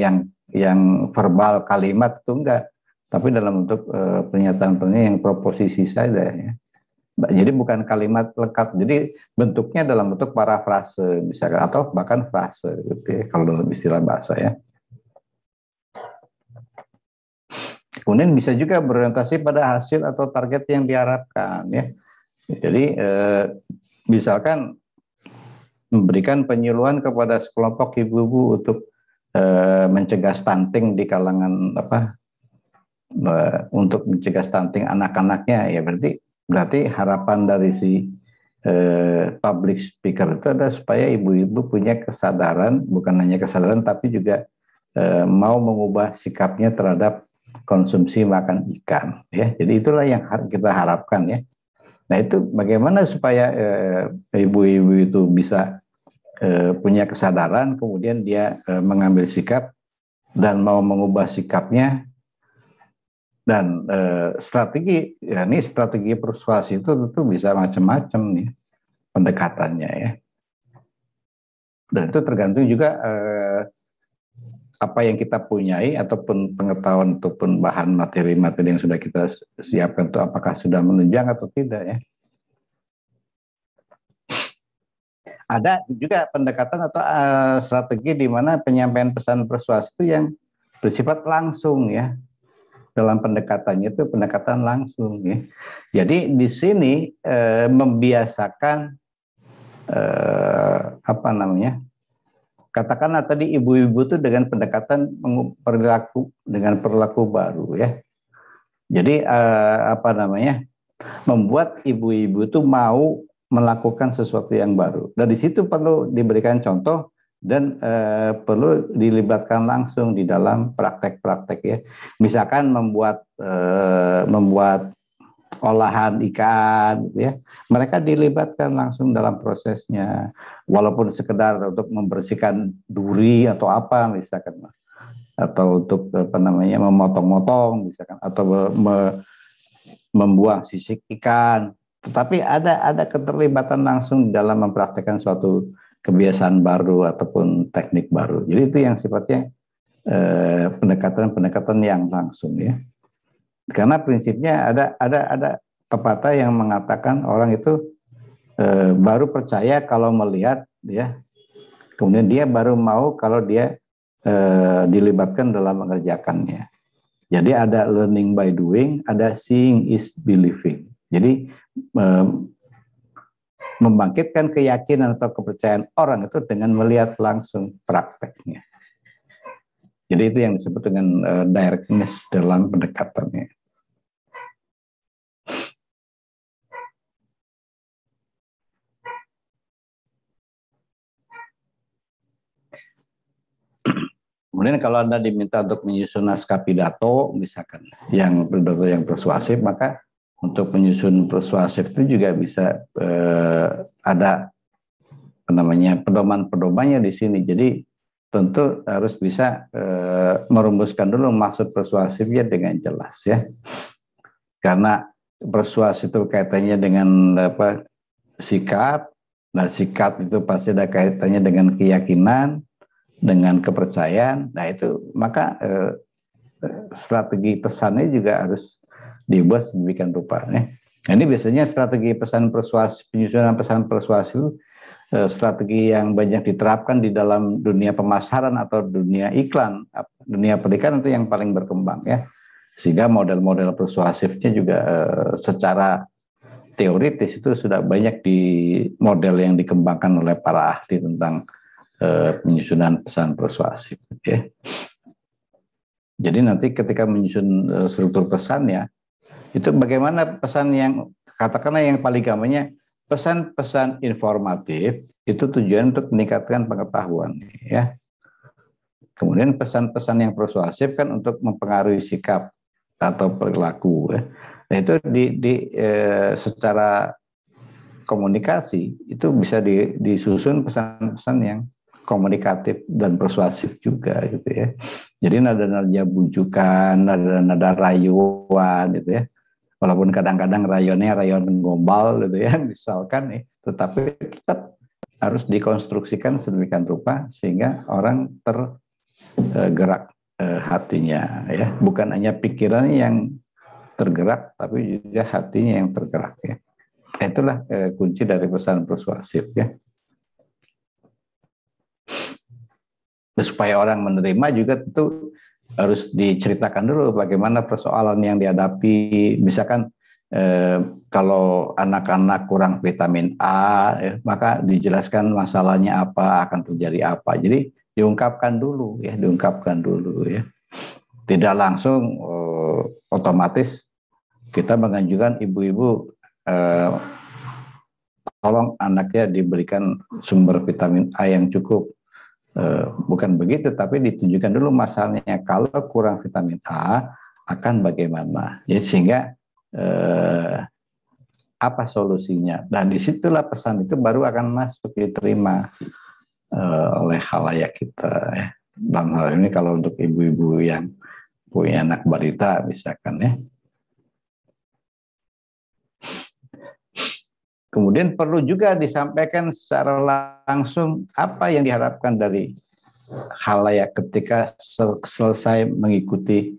yang verbal kalimat, itu enggak, tapi dalam bentuk pernyataan-pernyataan yang proposisi saja ya. Jadi bukan kalimat lengkap, jadi bentuknya dalam bentuk parafrase misalkan, atau bahkan frase gitu ya, kalau dalam istilah bahasa ya. Kemudian bisa juga berorientasi pada hasil atau target yang diharapkan ya. Jadi misalkan memberikan penyuluhan kepada sekelompok ibu-ibu untuk mencegah stunting di kalangan untuk mencegah stunting anak-anaknya ya, berarti harapan dari si public speaker itu adalah supaya ibu-ibu punya kesadaran, bukan hanya kesadaran tapi juga mau mengubah sikapnya terhadap konsumsi makan ikan ya. Jadi itulah yang kita harapkan ya. Nah, itu bagaimana supaya ibu-ibu itu bisa punya kesadaran, kemudian dia mengambil sikap dan mau mengubah sikapnya. Dan strategi, ya ini strategi persuasi itu tentu bisa macam-macam nih pendekatannya ya. Dan itu tergantung juga apa yang kita punyai ataupun pengetahuan ataupun bahan materi-materi yang sudah kita siapkan itu apakah sudah menunjang atau tidak ya. Ada juga pendekatan atau strategi di mana penyampaian pesan persuasi itu yang bersifat langsung ya. Dalam pendekatannya itu pendekatan langsung ya. Jadi di sini membiasakan katakanlah tadi ibu-ibu itu dengan pendekatan perilaku baru ya. Jadi membuat ibu-ibu itu mau melakukan sesuatu yang baru. Dan di situ perlu diberikan contoh dan perlu dilibatkan langsung di dalam praktek-praktek ya. Misalkan membuat olahan ikan ya, mereka dilibatkan langsung dalam prosesnya, walaupun sekedar untuk membersihkan duri atau apa misalkan, atau untuk memotong-motong misalkan, atau membuang sisik ikan, tetapi ada keterlibatan langsung dalam mempraktekkan suatu kebiasaan baru ataupun teknik baru. Jadi itu yang sifatnya pendekatan-pendekatan yang langsung ya. Karena prinsipnya ada pepatah yang mengatakan orang itu baru percaya kalau melihat ya, kemudian dia baru mau kalau dia dilibatkan dalam mengerjakannya. Jadi ada learning by doing, ada seeing is believing. Jadi membangkitkan keyakinan atau kepercayaan orang itu dengan melihat langsung prakteknya. Jadi itu yang disebut dengan directness dalam pendekatannya. Kemudian kalau Anda diminta untuk menyusun naskah pidato, misalkan yang pidato yang persuasif, maka untuk menyusun persuasif itu juga bisa ada pedoman-pedomannya di sini. Jadi tentu harus bisa merumuskan dulu maksud persuasifnya dengan jelas ya. Karena persuasi itu kaitannya dengan sikap. Nah, sikap itu pasti ada kaitannya dengan keyakinan, dengan kepercayaan. Nah, itu maka strategi pesannya juga harus dibuat sedemikian rupa. Nah, ini biasanya strategi pesan persuasi, penyusunan pesan persuasi itu strategi yang banyak diterapkan di dalam dunia pemasaran atau dunia iklan, dunia periklanan itu yang paling berkembang ya. Sehingga model-model persuasifnya juga secara teoritis itu sudah banyak di model yang dikembangkan oleh para ahli tentang penyusunan pesan persuasif ya. Jadi nanti ketika menyusun struktur pesan ya, itu bagaimana pesan yang katakanlah yang paling gampangnya pesan-pesan informatif itu tujuan untuk meningkatkan pengetahuan ya. Kemudian pesan-pesan yang persuasif kan untuk mempengaruhi sikap atau perilaku ya. Nah itu secara komunikasi itu bisa disusun pesan-pesan yang komunikatif dan persuasif juga gitu ya. Jadi nada-nadanya bujukan, nada-nada rayuan gitu ya. Walaupun kadang-kadang rayonnya rayon gombal gitu ya, misalkan nih, tetapi tetap harus dikonstruksikan sedemikian rupa sehingga orang tergerak hatinya ya. Bukan hanya pikirannya yang tergerak, tapi juga hatinya yang tergerak ya. Itulah kunci dari pesan persuasif ya. Supaya orang menerima juga tentu harus diceritakan dulu bagaimana persoalan yang dihadapi. Misalkan kalau anak-anak kurang vitamin A, maka dijelaskan masalahnya apa, akan terjadi apa. Jadi diungkapkan dulu ya, ya. Tidak langsung otomatis kita menganjurkan ibu-ibu tolong anaknya diberikan sumber vitamin A yang cukup. Bukan begitu, tapi ditunjukkan dulu masalahnya. Kalau kurang vitamin A akan bagaimana ya, sehingga apa solusinya, dan disitulah pesan itu baru akan masuk diterima oleh khalayak kita ya. Dalam hal ini kalau untuk ibu-ibu yang punya anak balita misalkan ya. Kemudian perlu juga disampaikan secara langsung apa yang diharapkan dari khalayak ketika selesai mengikuti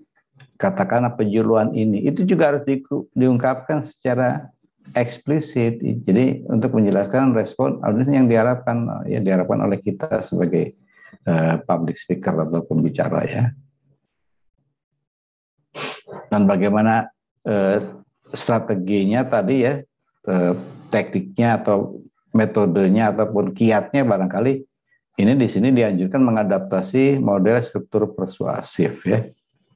katakanlah penjuluan ini. Itu juga harus diungkapkan secara eksplisit. Jadi untuk menjelaskan respon audiens yang diharapkan oleh kita sebagai public speaker atau pembicara ya. Dan bagaimana strateginya tadi ya, tekniknya atau metodenya ataupun kiatnya barangkali ini di sini dianjurkan mengadaptasi model struktur persuasif ya.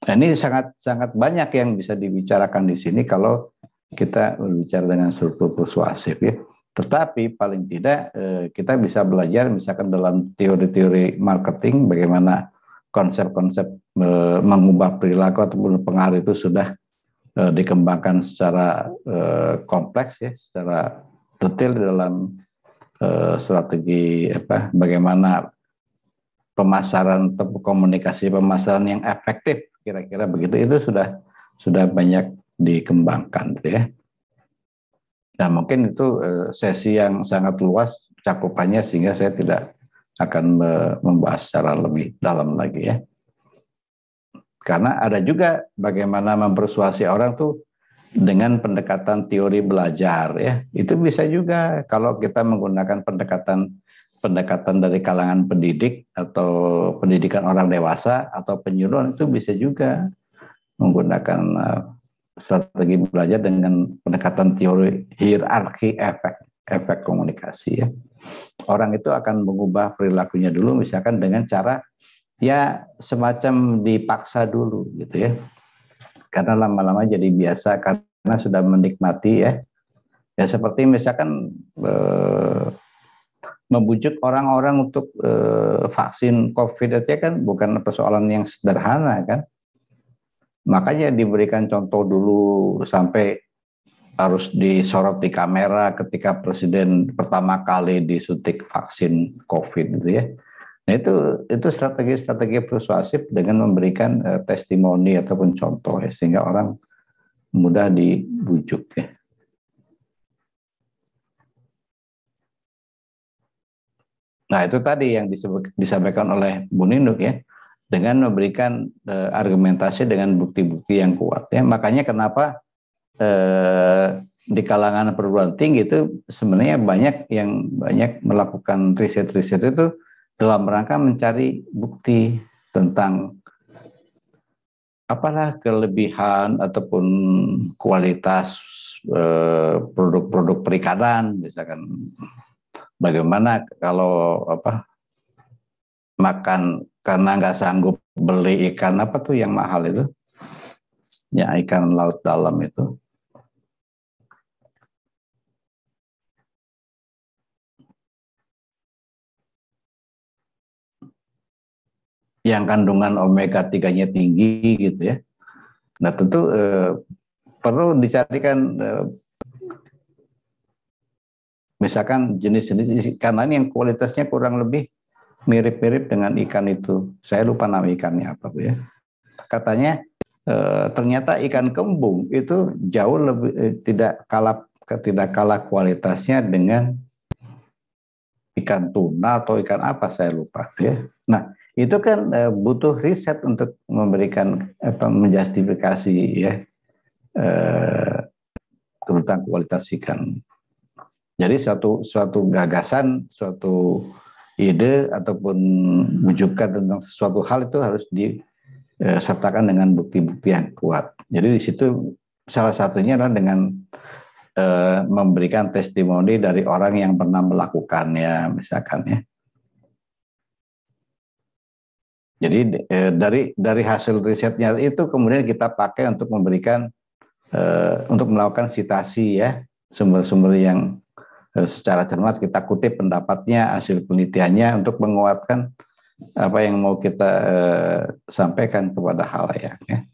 Nah, ini sangat banyak yang bisa dibicarakan di sini kalau kita berbicara dengan struktur persuasif ya. Tetapi paling tidak kita bisa belajar misalkan dalam teori-teori marketing bagaimana konsep-konsep mengubah perilaku ataupun pengaruh itu sudah dikembangkan secara kompleks ya, secara detail dalam strategi bagaimana pemasaran atau komunikasi pemasaran yang efektif kira-kira begitu, itu sudah banyak dikembangkan gitu ya. Nah mungkin itu sesi yang sangat luas cakupannya sehingga saya tidak akan membahas secara lebih dalam lagi ya. Karena ada juga bagaimana mempersuasi orang tuh dengan pendekatan teori belajar ya. Itu bisa juga kalau kita menggunakan pendekatan dari kalangan pendidik atau pendidikan orang dewasa atau penyuluhan, itu bisa juga menggunakan strategi belajar dengan pendekatan teori hierarki efek komunikasi ya. Orang itu akan mengubah perilakunya dulu misalkan dengan cara ya semacam dipaksa dulu gitu ya, karena lama-lama jadi biasa karena sudah menikmati ya seperti misalkan membujuk orang-orang untuk vaksin COVID aja kan bukan persoalan yang sederhana kan, makanya diberikan contoh dulu sampai harus disorot di kamera ketika presiden pertama kali disuntik vaksin COVID gitu ya. Nah itu strategi persuasif dengan memberikan testimoni ataupun contoh ya, sehingga orang mudah dibujuk ya. Nah itu tadi yang disampaikan oleh Bu Ninduk ya, dengan memberikan argumentasi dengan bukti-bukti yang kuat ya. Makanya kenapa di kalangan perguruan tinggi itu sebenarnya banyak melakukan riset-riset itu dalam rangka mencari bukti tentang apalah kelebihan ataupun kualitas produk-produk perikanan, misalkan bagaimana kalau makan karena nggak sanggup beli ikan apa tuh yang mahal itu, ya ikan laut dalam itu. Yang kandungan omega 3-nya tinggi gitu ya. Nah tentu perlu dicarikan misalkan jenis-jenis ikan lain yang kualitasnya kurang lebih mirip-mirip dengan ikan itu. Saya lupa nama ikannya apa tuh ya. Katanya ternyata ikan kembung itu jauh lebih tidak kalah kualitasnya dengan ikan tuna atau ikan apa saya lupa ya. Nah itu kan butuh riset untuk memberikan menjustifikasi ya tentang kualitas ikan. Jadi suatu gagasan, suatu ide ataupun bujukan tentang sesuatu hal itu harus disertakan dengan bukti-bukti yang kuat. Jadi di situ salah satunya adalah dengan memberikan testimoni dari orang yang pernah melakukannya, misalkan ya. Jadi dari hasil risetnya itu kemudian kita pakai untuk memberikan untuk melakukan citasi ya, sumber-sumber yang secara cermat kita kutip pendapatnya, hasil penelitiannya untuk menguatkan apa yang mau kita sampaikan kepada khalayak ya.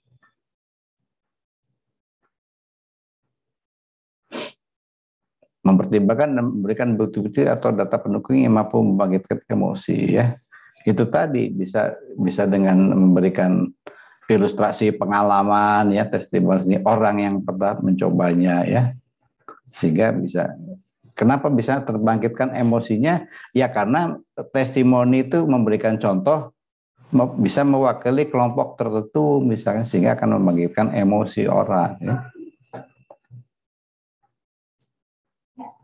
Mempertimbangkan dan memberikan bukti-bukti atau data pendukung yang mampu membangkitkan emosi ya. Itu tadi bisa dengan memberikan ilustrasi pengalaman ya, testimoni orang yang pernah mencobanya ya, sehingga bisa. Kenapa bisa terbangkitkan emosinya? Ya karena testimoni itu memberikan contoh, bisa mewakili kelompok tertentu misalnya, sehingga akan membangkitkan emosi orang ya.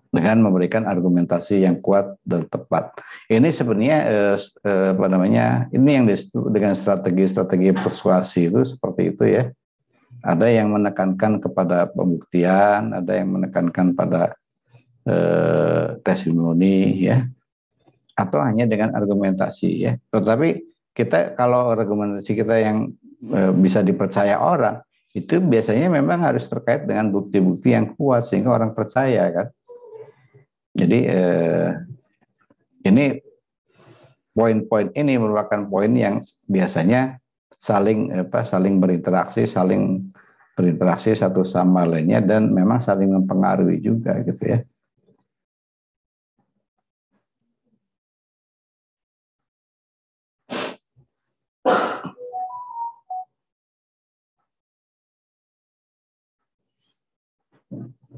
Dengan memberikan argumentasi yang kuat dan tepat. Ini sebenarnya apa namanya? Ini yang disebut dengan strategi-strategi persuasi itu seperti itu ya. Ada yang menekankan kepada pembuktian, ada yang menekankan pada testimoni ya, atau hanya dengan argumentasi ya. Tetapi kita kalau argumentasi kita yang bisa dipercaya orang, itu biasanya memang harus terkait dengan bukti-bukti yang kuat sehingga orang percaya kan. Jadi ini poin-poin ini merupakan poin yang biasanya saling berinteraksi satu sama lainnya dan memang saling mempengaruhi juga gitu ya.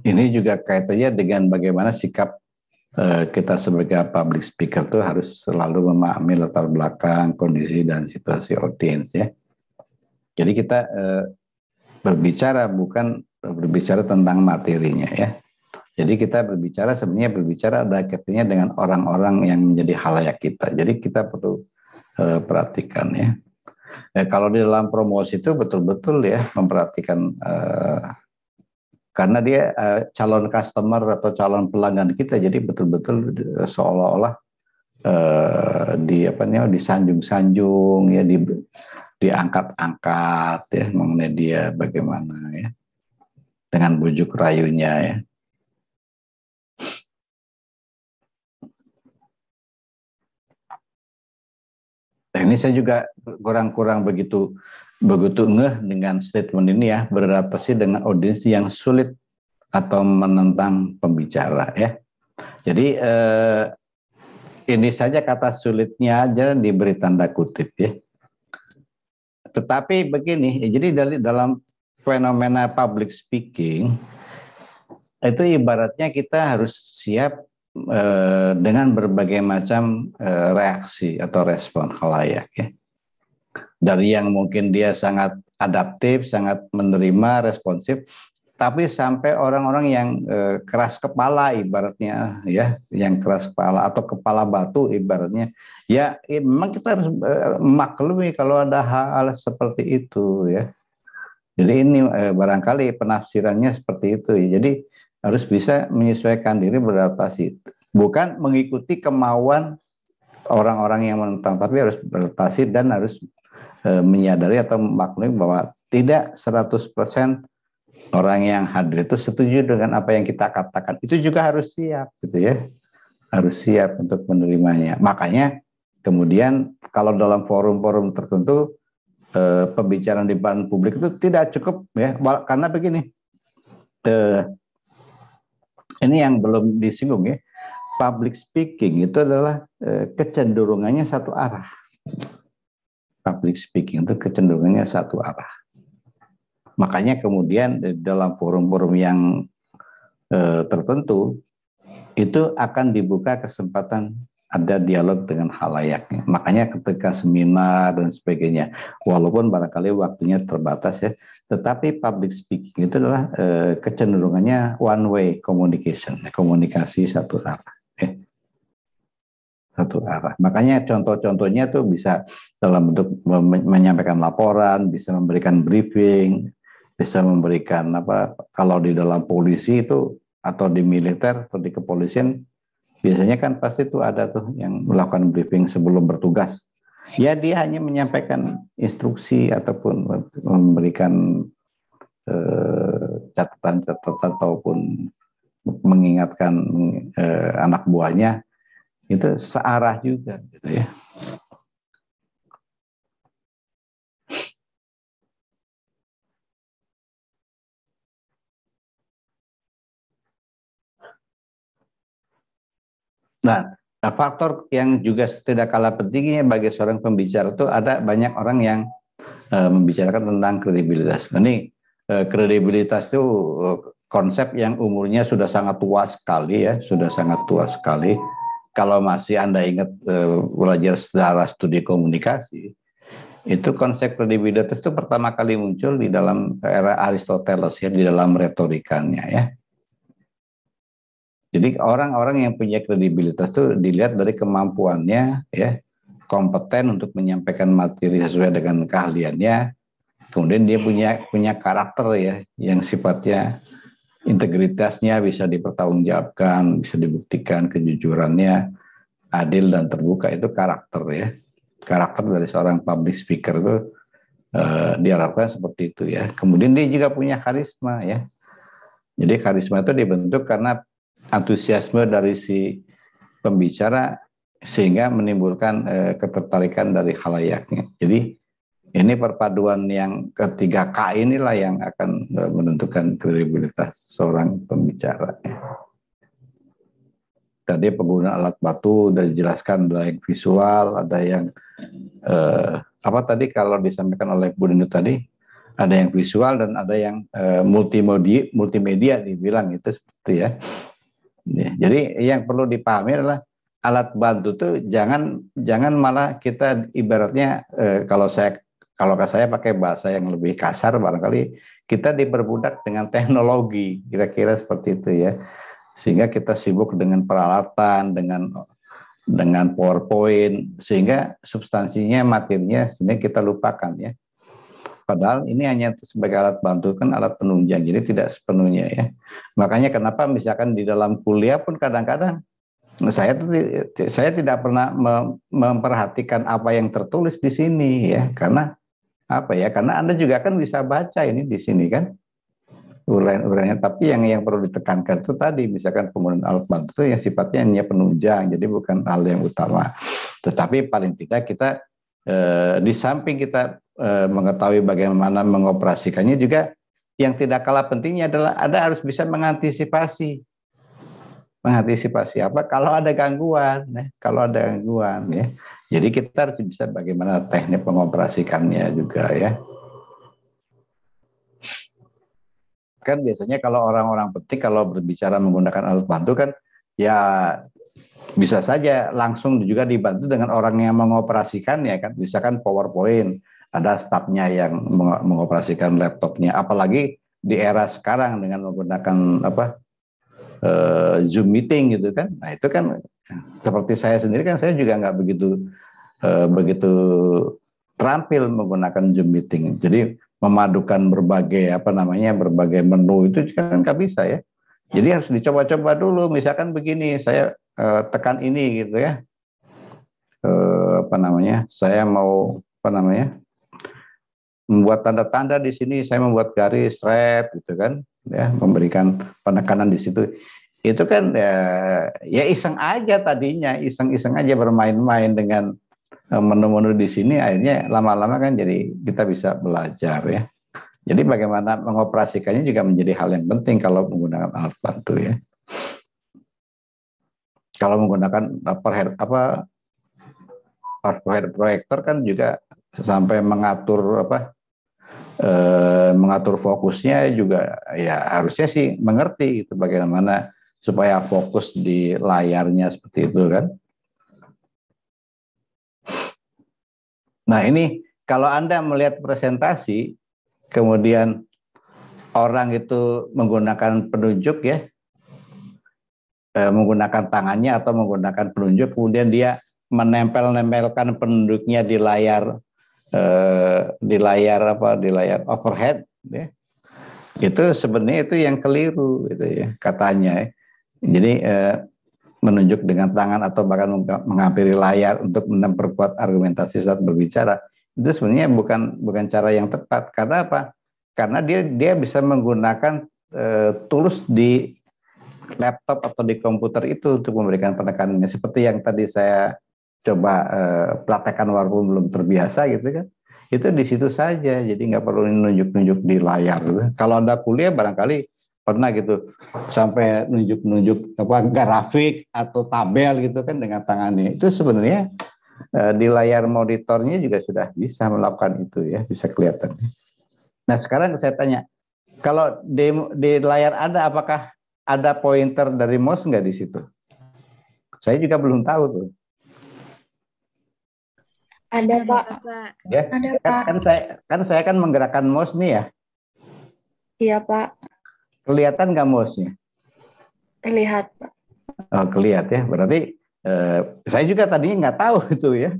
Ini juga kaitannya dengan bagaimana sikap kita sebagai public speaker itu harus selalu memahami latar belakang, kondisi, dan situasi audiens ya. Jadi kita bukan berbicara tentang materinya ya. Jadi kita berbicara ada kaitannya dengan orang-orang yang menjadi khalayak kita. Jadi kita perlu perhatikan ya. Kalau di dalam promosi itu betul-betul ya memperhatikan karena dia calon customer atau calon pelanggan kita, jadi betul-betul seolah-olah disanjung-sanjung ya, diangkat-angkat ya mengenai dia bagaimana ya dengan bujuk rayunya ya. Nah, ini saya juga kurang begitu ngeh dengan statement ini ya, beradaptasi dengan audiens yang sulit atau menentang pembicara ya. Jadi ini saja kata sulitnya aja diberi tanda kutip ya. Tetapi begini, jadi dalam fenomena public speaking itu ibaratnya kita harus siap dengan berbagai macam reaksi atau respon khalayak ya. Dari yang mungkin dia sangat adaptif, sangat menerima, responsif, tapi sampai orang-orang yang keras kepala ibaratnya ya, yang keras kepala atau kepala batu ibaratnya, ya memang kita harus maklumi kalau ada hal seperti itu ya. Jadi ini barangkali penafsirannya seperti itu ya. Jadi harus bisa menyesuaikan diri, beradaptasi, bukan mengikuti kemauan orang-orang yang menentang, tapi harus beradaptasi dan harus menyadari atau memaklumi bahwa tidak 100% orang yang hadir itu setuju dengan apa yang kita katakan. Itu juga harus siap gitu ya. Harus siap untuk menerimanya. Makanya kemudian kalau dalam forum-forum tertentu pembicaraan di depan publik itu tidak cukup ya, karena begini. Ini yang belum disinggung ya. Public speaking itu adalah kecenderungannya satu arah. Public speaking itu kecenderungannya satu arah. Makanya kemudian dalam forum-forum yang tertentu itu akan dibuka kesempatan ada dialog dengan khalayaknya. Makanya ketika seminar dan sebagainya, walaupun barangkali waktunya terbatas ya, tetapi public speaking itu adalah kecenderungannya one way communication, komunikasi satu arah. Satu arah. Makanya contoh-contohnya tuh bisa dalam bentuk menyampaikan laporan, bisa memberikan briefing, bisa memberikan apa, kalau di dalam polisi itu atau di militer atau di kepolisian biasanya kan pasti tuh ada tuh yang melakukan briefing sebelum bertugas. Ya dia hanya menyampaikan instruksi ataupun memberikan catatan-catatan ataupun mengingatkan anak buahnya, itu searah juga gitu ya. Nah, faktor yang juga tidak kalah pentingnya bagi seorang pembicara itu ada banyak orang yang membicarakan tentang kredibilitas. Ini kredibilitas itu konsep yang umurnya sudah sangat tua sekali ya, sudah sangat tua sekali. Kalau masih Anda ingat belajar sejarah studi komunikasi, itu konsep kredibilitas itu pertama kali muncul di dalam era Aristoteles ya, di dalam retorikanya ya. Jadi orang-orang yang punya kredibilitas itu dilihat dari kemampuannya ya, kompeten untuk menyampaikan materi sesuai dengan keahliannya. Kemudian dia punya karakter ya yang sifatnya integritasnya bisa dipertanggungjawabkan, bisa dibuktikan kejujurannya, adil dan terbuka, itu karakter ya. Karakter dari seorang public speaker itu diharapkan seperti itu ya. Kemudian dia juga punya karisma ya. Jadi karisma itu dibentuk karena antusiasme dari si pembicara sehingga menimbulkan ketertarikan dari khalayaknya. Jadi ini perpaduan yang ketiga K inilah yang akan menentukan kredibilitas seorang pembicara. Tadi penggunaan alat batu sudah dijelaskan, ada yang visual, ada yang apa tadi kalau disampaikan oleh Bu Ninu tadi, ada yang visual dan ada yang multimedia dibilang itu seperti ya. Jadi yang perlu dipahami adalah alat bantu itu jangan malah kita ibaratnya kalau saya pakai bahasa yang lebih kasar, barangkali kita diperbudak dengan teknologi, kira-kira seperti itu ya. Sehingga kita sibuk dengan peralatan, dengan PowerPoint, sehingga substansinya, materinya sebenarnya kita lupakan ya. Padahal ini hanya sebagai alat bantu, kan alat penunjang, jadi tidak sepenuhnya ya. Makanya kenapa misalkan di dalam kuliah pun kadang-kadang saya tidak pernah memperhatikan apa yang tertulis di sini ya, karena apa ya? Karena Anda juga kan bisa baca ini di sini kan uraian-uraiannya, tapi yang perlu ditekankan itu tadi misalkan penggunaan alat bantu itu yang sifatnya hanya penunjang, jadi bukan hal yang utama. Tetapi paling tidak kita di samping kita mengetahui bagaimana mengoperasikannya, juga yang tidak kalah pentingnya adalah Anda harus bisa mengantisipasi apa kalau ada gangguan ya, ya. Jadi kita harus bisa bagaimana teknik mengoperasikannya juga ya. Kan biasanya kalau orang-orang penting kalau berbicara menggunakan alat bantu kan ya bisa saja langsung juga dibantu dengan orang yang mengoperasikannya kan. Misalkan PowerPoint, ada stafnya yang mengoperasikan laptopnya. Apalagi di era sekarang dengan menggunakan Zoom meeting gitu kan. Nah itu kan seperti saya sendiri kan, saya juga nggak begitu terampil menggunakan Zoom meeting. Jadi memadukan berbagai berbagai menu itu kan nggak bisa ya. Jadi harus dicoba-coba dulu. Misalkan begini, saya tekan ini gitu ya. saya mau membuat tanda-tanda di sini, saya membuat garis red gitu kan, ya, memberikan penekanan di situ. Itu kan ya iseng aja tadinya, iseng-iseng aja bermain-main dengan menu-menu di sini, akhirnya lama-lama kan jadi kita bisa belajar ya. Jadi bagaimana mengoperasikannya juga menjadi hal yang penting kalau menggunakan alat bantu ya. Kalau menggunakan overhead proyektor kan juga sampai mengatur mengatur fokusnya juga ya harusnya sih mengerti itu bagaimana supaya fokus di layarnya seperti itu kan. Nah ini kalau Anda melihat presentasi kemudian orang itu menggunakan penunjuk ya, menggunakan tangannya atau menggunakan penunjuk, kemudian dia menempel-nempelkan penunjuknya di layar overhead ya. Itu sebenarnya itu yang keliru gitu ya katanya. Jadi menunjuk dengan tangan atau bahkan menghampiri layar untuk memperkuat argumentasi saat berbicara itu sebenarnya bukan cara yang tepat. Karena apa? Karena dia bisa menggunakan tools di laptop atau di komputer itu untuk memberikan penekanannya seperti yang tadi saya coba praktekkan walaupun belum terbiasa gitu kan. Itu di situ saja, jadi nggak perlu nunjuk-nunjuk di layar gitu. Kalau Anda kuliah barangkali pernah gitu sampai nunjuk-nunjuk grafik atau tabel gitu kan dengan tangannya. Itu sebenarnya di layar monitornya juga sudah bisa melakukan itu ya, bisa kelihatan. Nah sekarang saya tanya, kalau di layar Anda apakah ada pointer dari mouse nggak di situ? Saya juga belum tahu tuh. Ada Pak. Ya, ada Pak. Saya kan menggerakkan mouse nih ya. Iya Pak. Kelihatan nggak mouse-nya? Terlihat Pak. Oh, kelihatan ya. Berarti saya juga tadinya nggak tahu itu ya.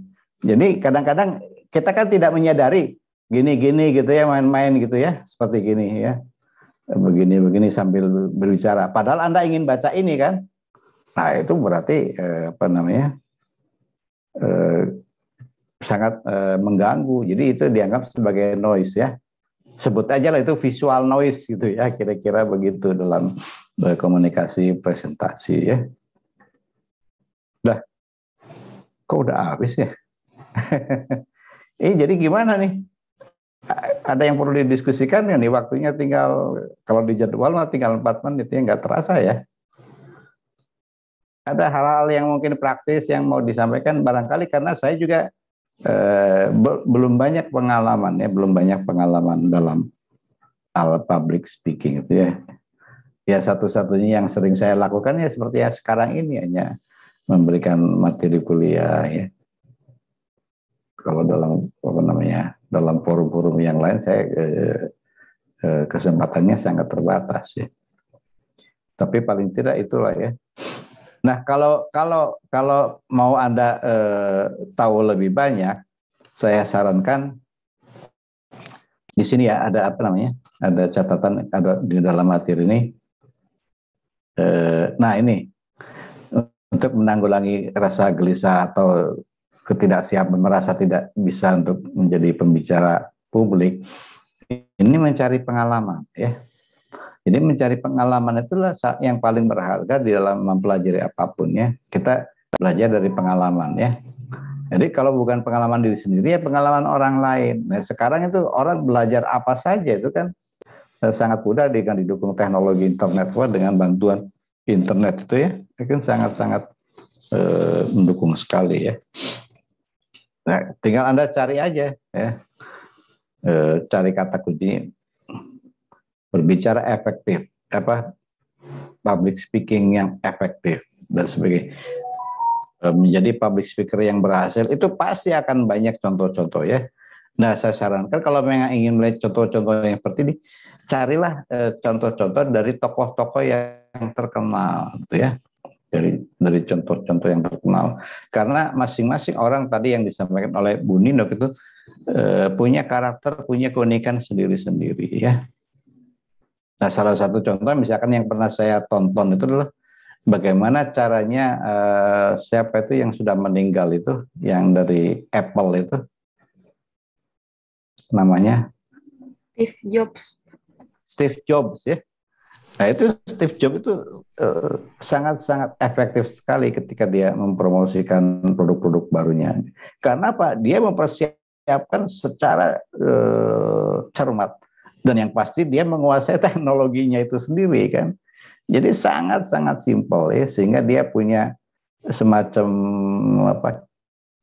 Jadi kadang-kadang kita kan tidak menyadari gini-gini gitu ya, main-main gitu ya, seperti gini ya. Begini-begini sambil berbicara. Padahal Anda ingin baca ini kan. Nah, itu berarti sangat mengganggu. Jadi itu dianggap sebagai noise ya. Sebut aja lah itu visual noise gitu ya. Kira-kira begitu dalam komunikasi presentasi ya. Kok udah habis ya? Jadi gimana nih? Ada yang perlu didiskusikan ya nih, waktunya tinggal, kalau di jadwal tinggal 4 menit ya, nggak terasa ya. Ada hal-hal yang mungkin praktis yang mau disampaikan barangkali, karena saya juga belum banyak pengalaman dalam hal public speaking itu ya. Ya satu-satunya yang sering saya lakukan ya seperti yang sekarang ini, hanya memberikan materi kuliah ya. Kalau dalam dalam forum-forum yang lain saya kesempatannya sangat terbatas ya. Tapi paling tidak itulah ya. Nah, kalau mau Anda tahu lebih banyak, saya sarankan di sini ya ada ada catatan, ada di dalam materi ini. Nah, ini untuk menanggulangi rasa gelisah atau ketidaksiapan, merasa tidak bisa untuk menjadi pembicara publik, ini mencari pengalaman ya. Jadi mencari pengalaman itulah yang paling berharga di dalam mempelajari apapun ya. Kita belajar dari pengalaman ya. Jadi kalau bukan pengalaman diri sendiri ya pengalaman orang lain. Nah sekarang itu orang belajar apa saja itu kan sangat mudah dengan didukung teknologi internet, dengan bantuan internet itu ya. Itu kan sangat-sangat mendukung sekali ya. Nah, tinggal Anda cari aja ya. Cari kata kunci berbicara efektif, public speaking yang efektif dan sebagainya. Menjadi public speaker yang berhasil itu pasti akan banyak contoh-contoh ya. Nah, saya sarankan kalau memang ingin melihat contoh-contoh yang seperti ini, carilah contoh-contoh dari tokoh-tokoh yang terkenal gitu ya. Dari contoh-contoh yang terkenal. Karena masing-masing orang tadi yang disampaikan oleh Bu Nino itu punya karakter, punya keunikan sendiri-sendiri ya. Nah, salah satu contoh misalkan yang pernah saya tonton itu adalah bagaimana caranya siapa itu yang sudah meninggal itu, yang dari Apple itu, namanya Steve Jobs. Steve Jobs ya. Nah itu Steve Jobs itu sangat-sangat efektif sekali ketika dia mempromosikan produk-produk barunya. Karena apa? Dia mempersiapkan secara cermat, dan yang pasti dia menguasai teknologinya itu sendiri kan. Jadi sangat-sangat simpel ya, sehingga dia punya semacam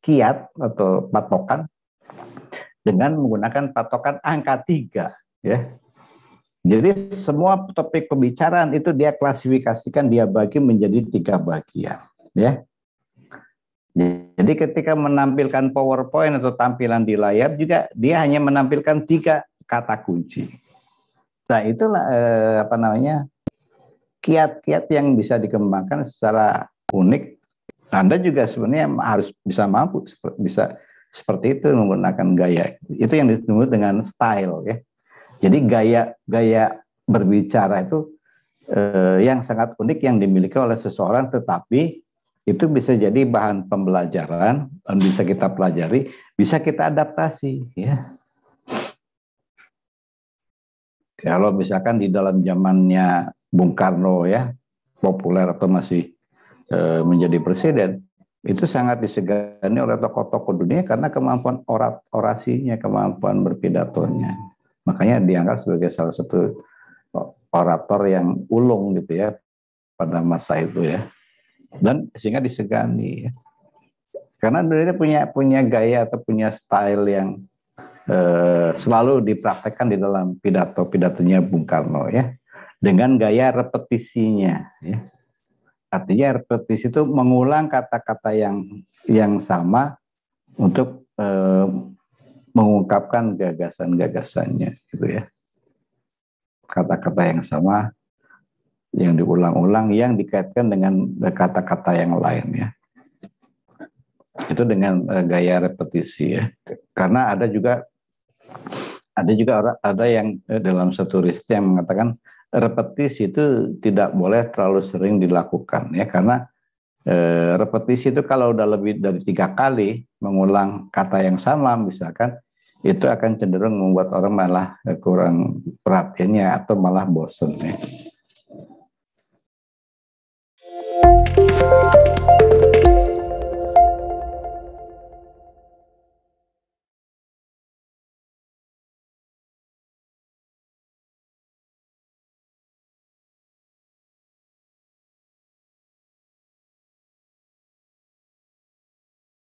kiat atau patokan dengan menggunakan patokan angka 3 ya. Jadi semua topik pembicaraan itu dia klasifikasikan, dia bagi menjadi 3 bagian ya. Jadi ketika menampilkan PowerPoint atau tampilan di layar juga dia hanya menampilkan 3 kata kunci. Nah itulah kiat-kiat yang bisa dikembangkan secara unik. Anda juga sebenarnya harus bisa mampu bisa seperti itu menggunakan gaya. Itu yang disebut dengan style ya. Jadi gaya berbicara itu yang sangat unik yang dimiliki oleh seseorang, tetapi itu bisa jadi bahan pembelajaran dan bisa kita pelajari, bisa kita adaptasi ya. Kalau misalkan di dalam zamannya Bung Karno ya populer atau masih menjadi presiden, itu sangat disegani oleh tokoh-tokoh dunia karena kemampuan orasinya, kemampuan berpidatonya. Makanya dianggap sebagai salah satu orator yang ulung gitu ya pada masa itu ya, dan sehingga disegani ya. Karena dia punya gaya atau punya style yang selalu dipraktekkan di dalam pidato-pidatonya Bung Karno ya, dengan gaya repetisinya ya. Artinya repetisi itu mengulang kata-kata yang sama untuk mengungkapkan gagasan-gagasannya gitu ya. Kata-kata yang sama yang diulang-ulang yang dikaitkan dengan kata-kata yang lain ya. Itu dengan gaya repetisi ya. Karena ada juga yang dalam satu riset yang mengatakan repetisi itu tidak boleh terlalu sering dilakukan ya, karena repetisi itu kalau udah lebih dari 3 kali mengulang kata yang sama misalkan, itu akan cenderung membuat orang malah kurang perhatiannya atau malah bosan ya.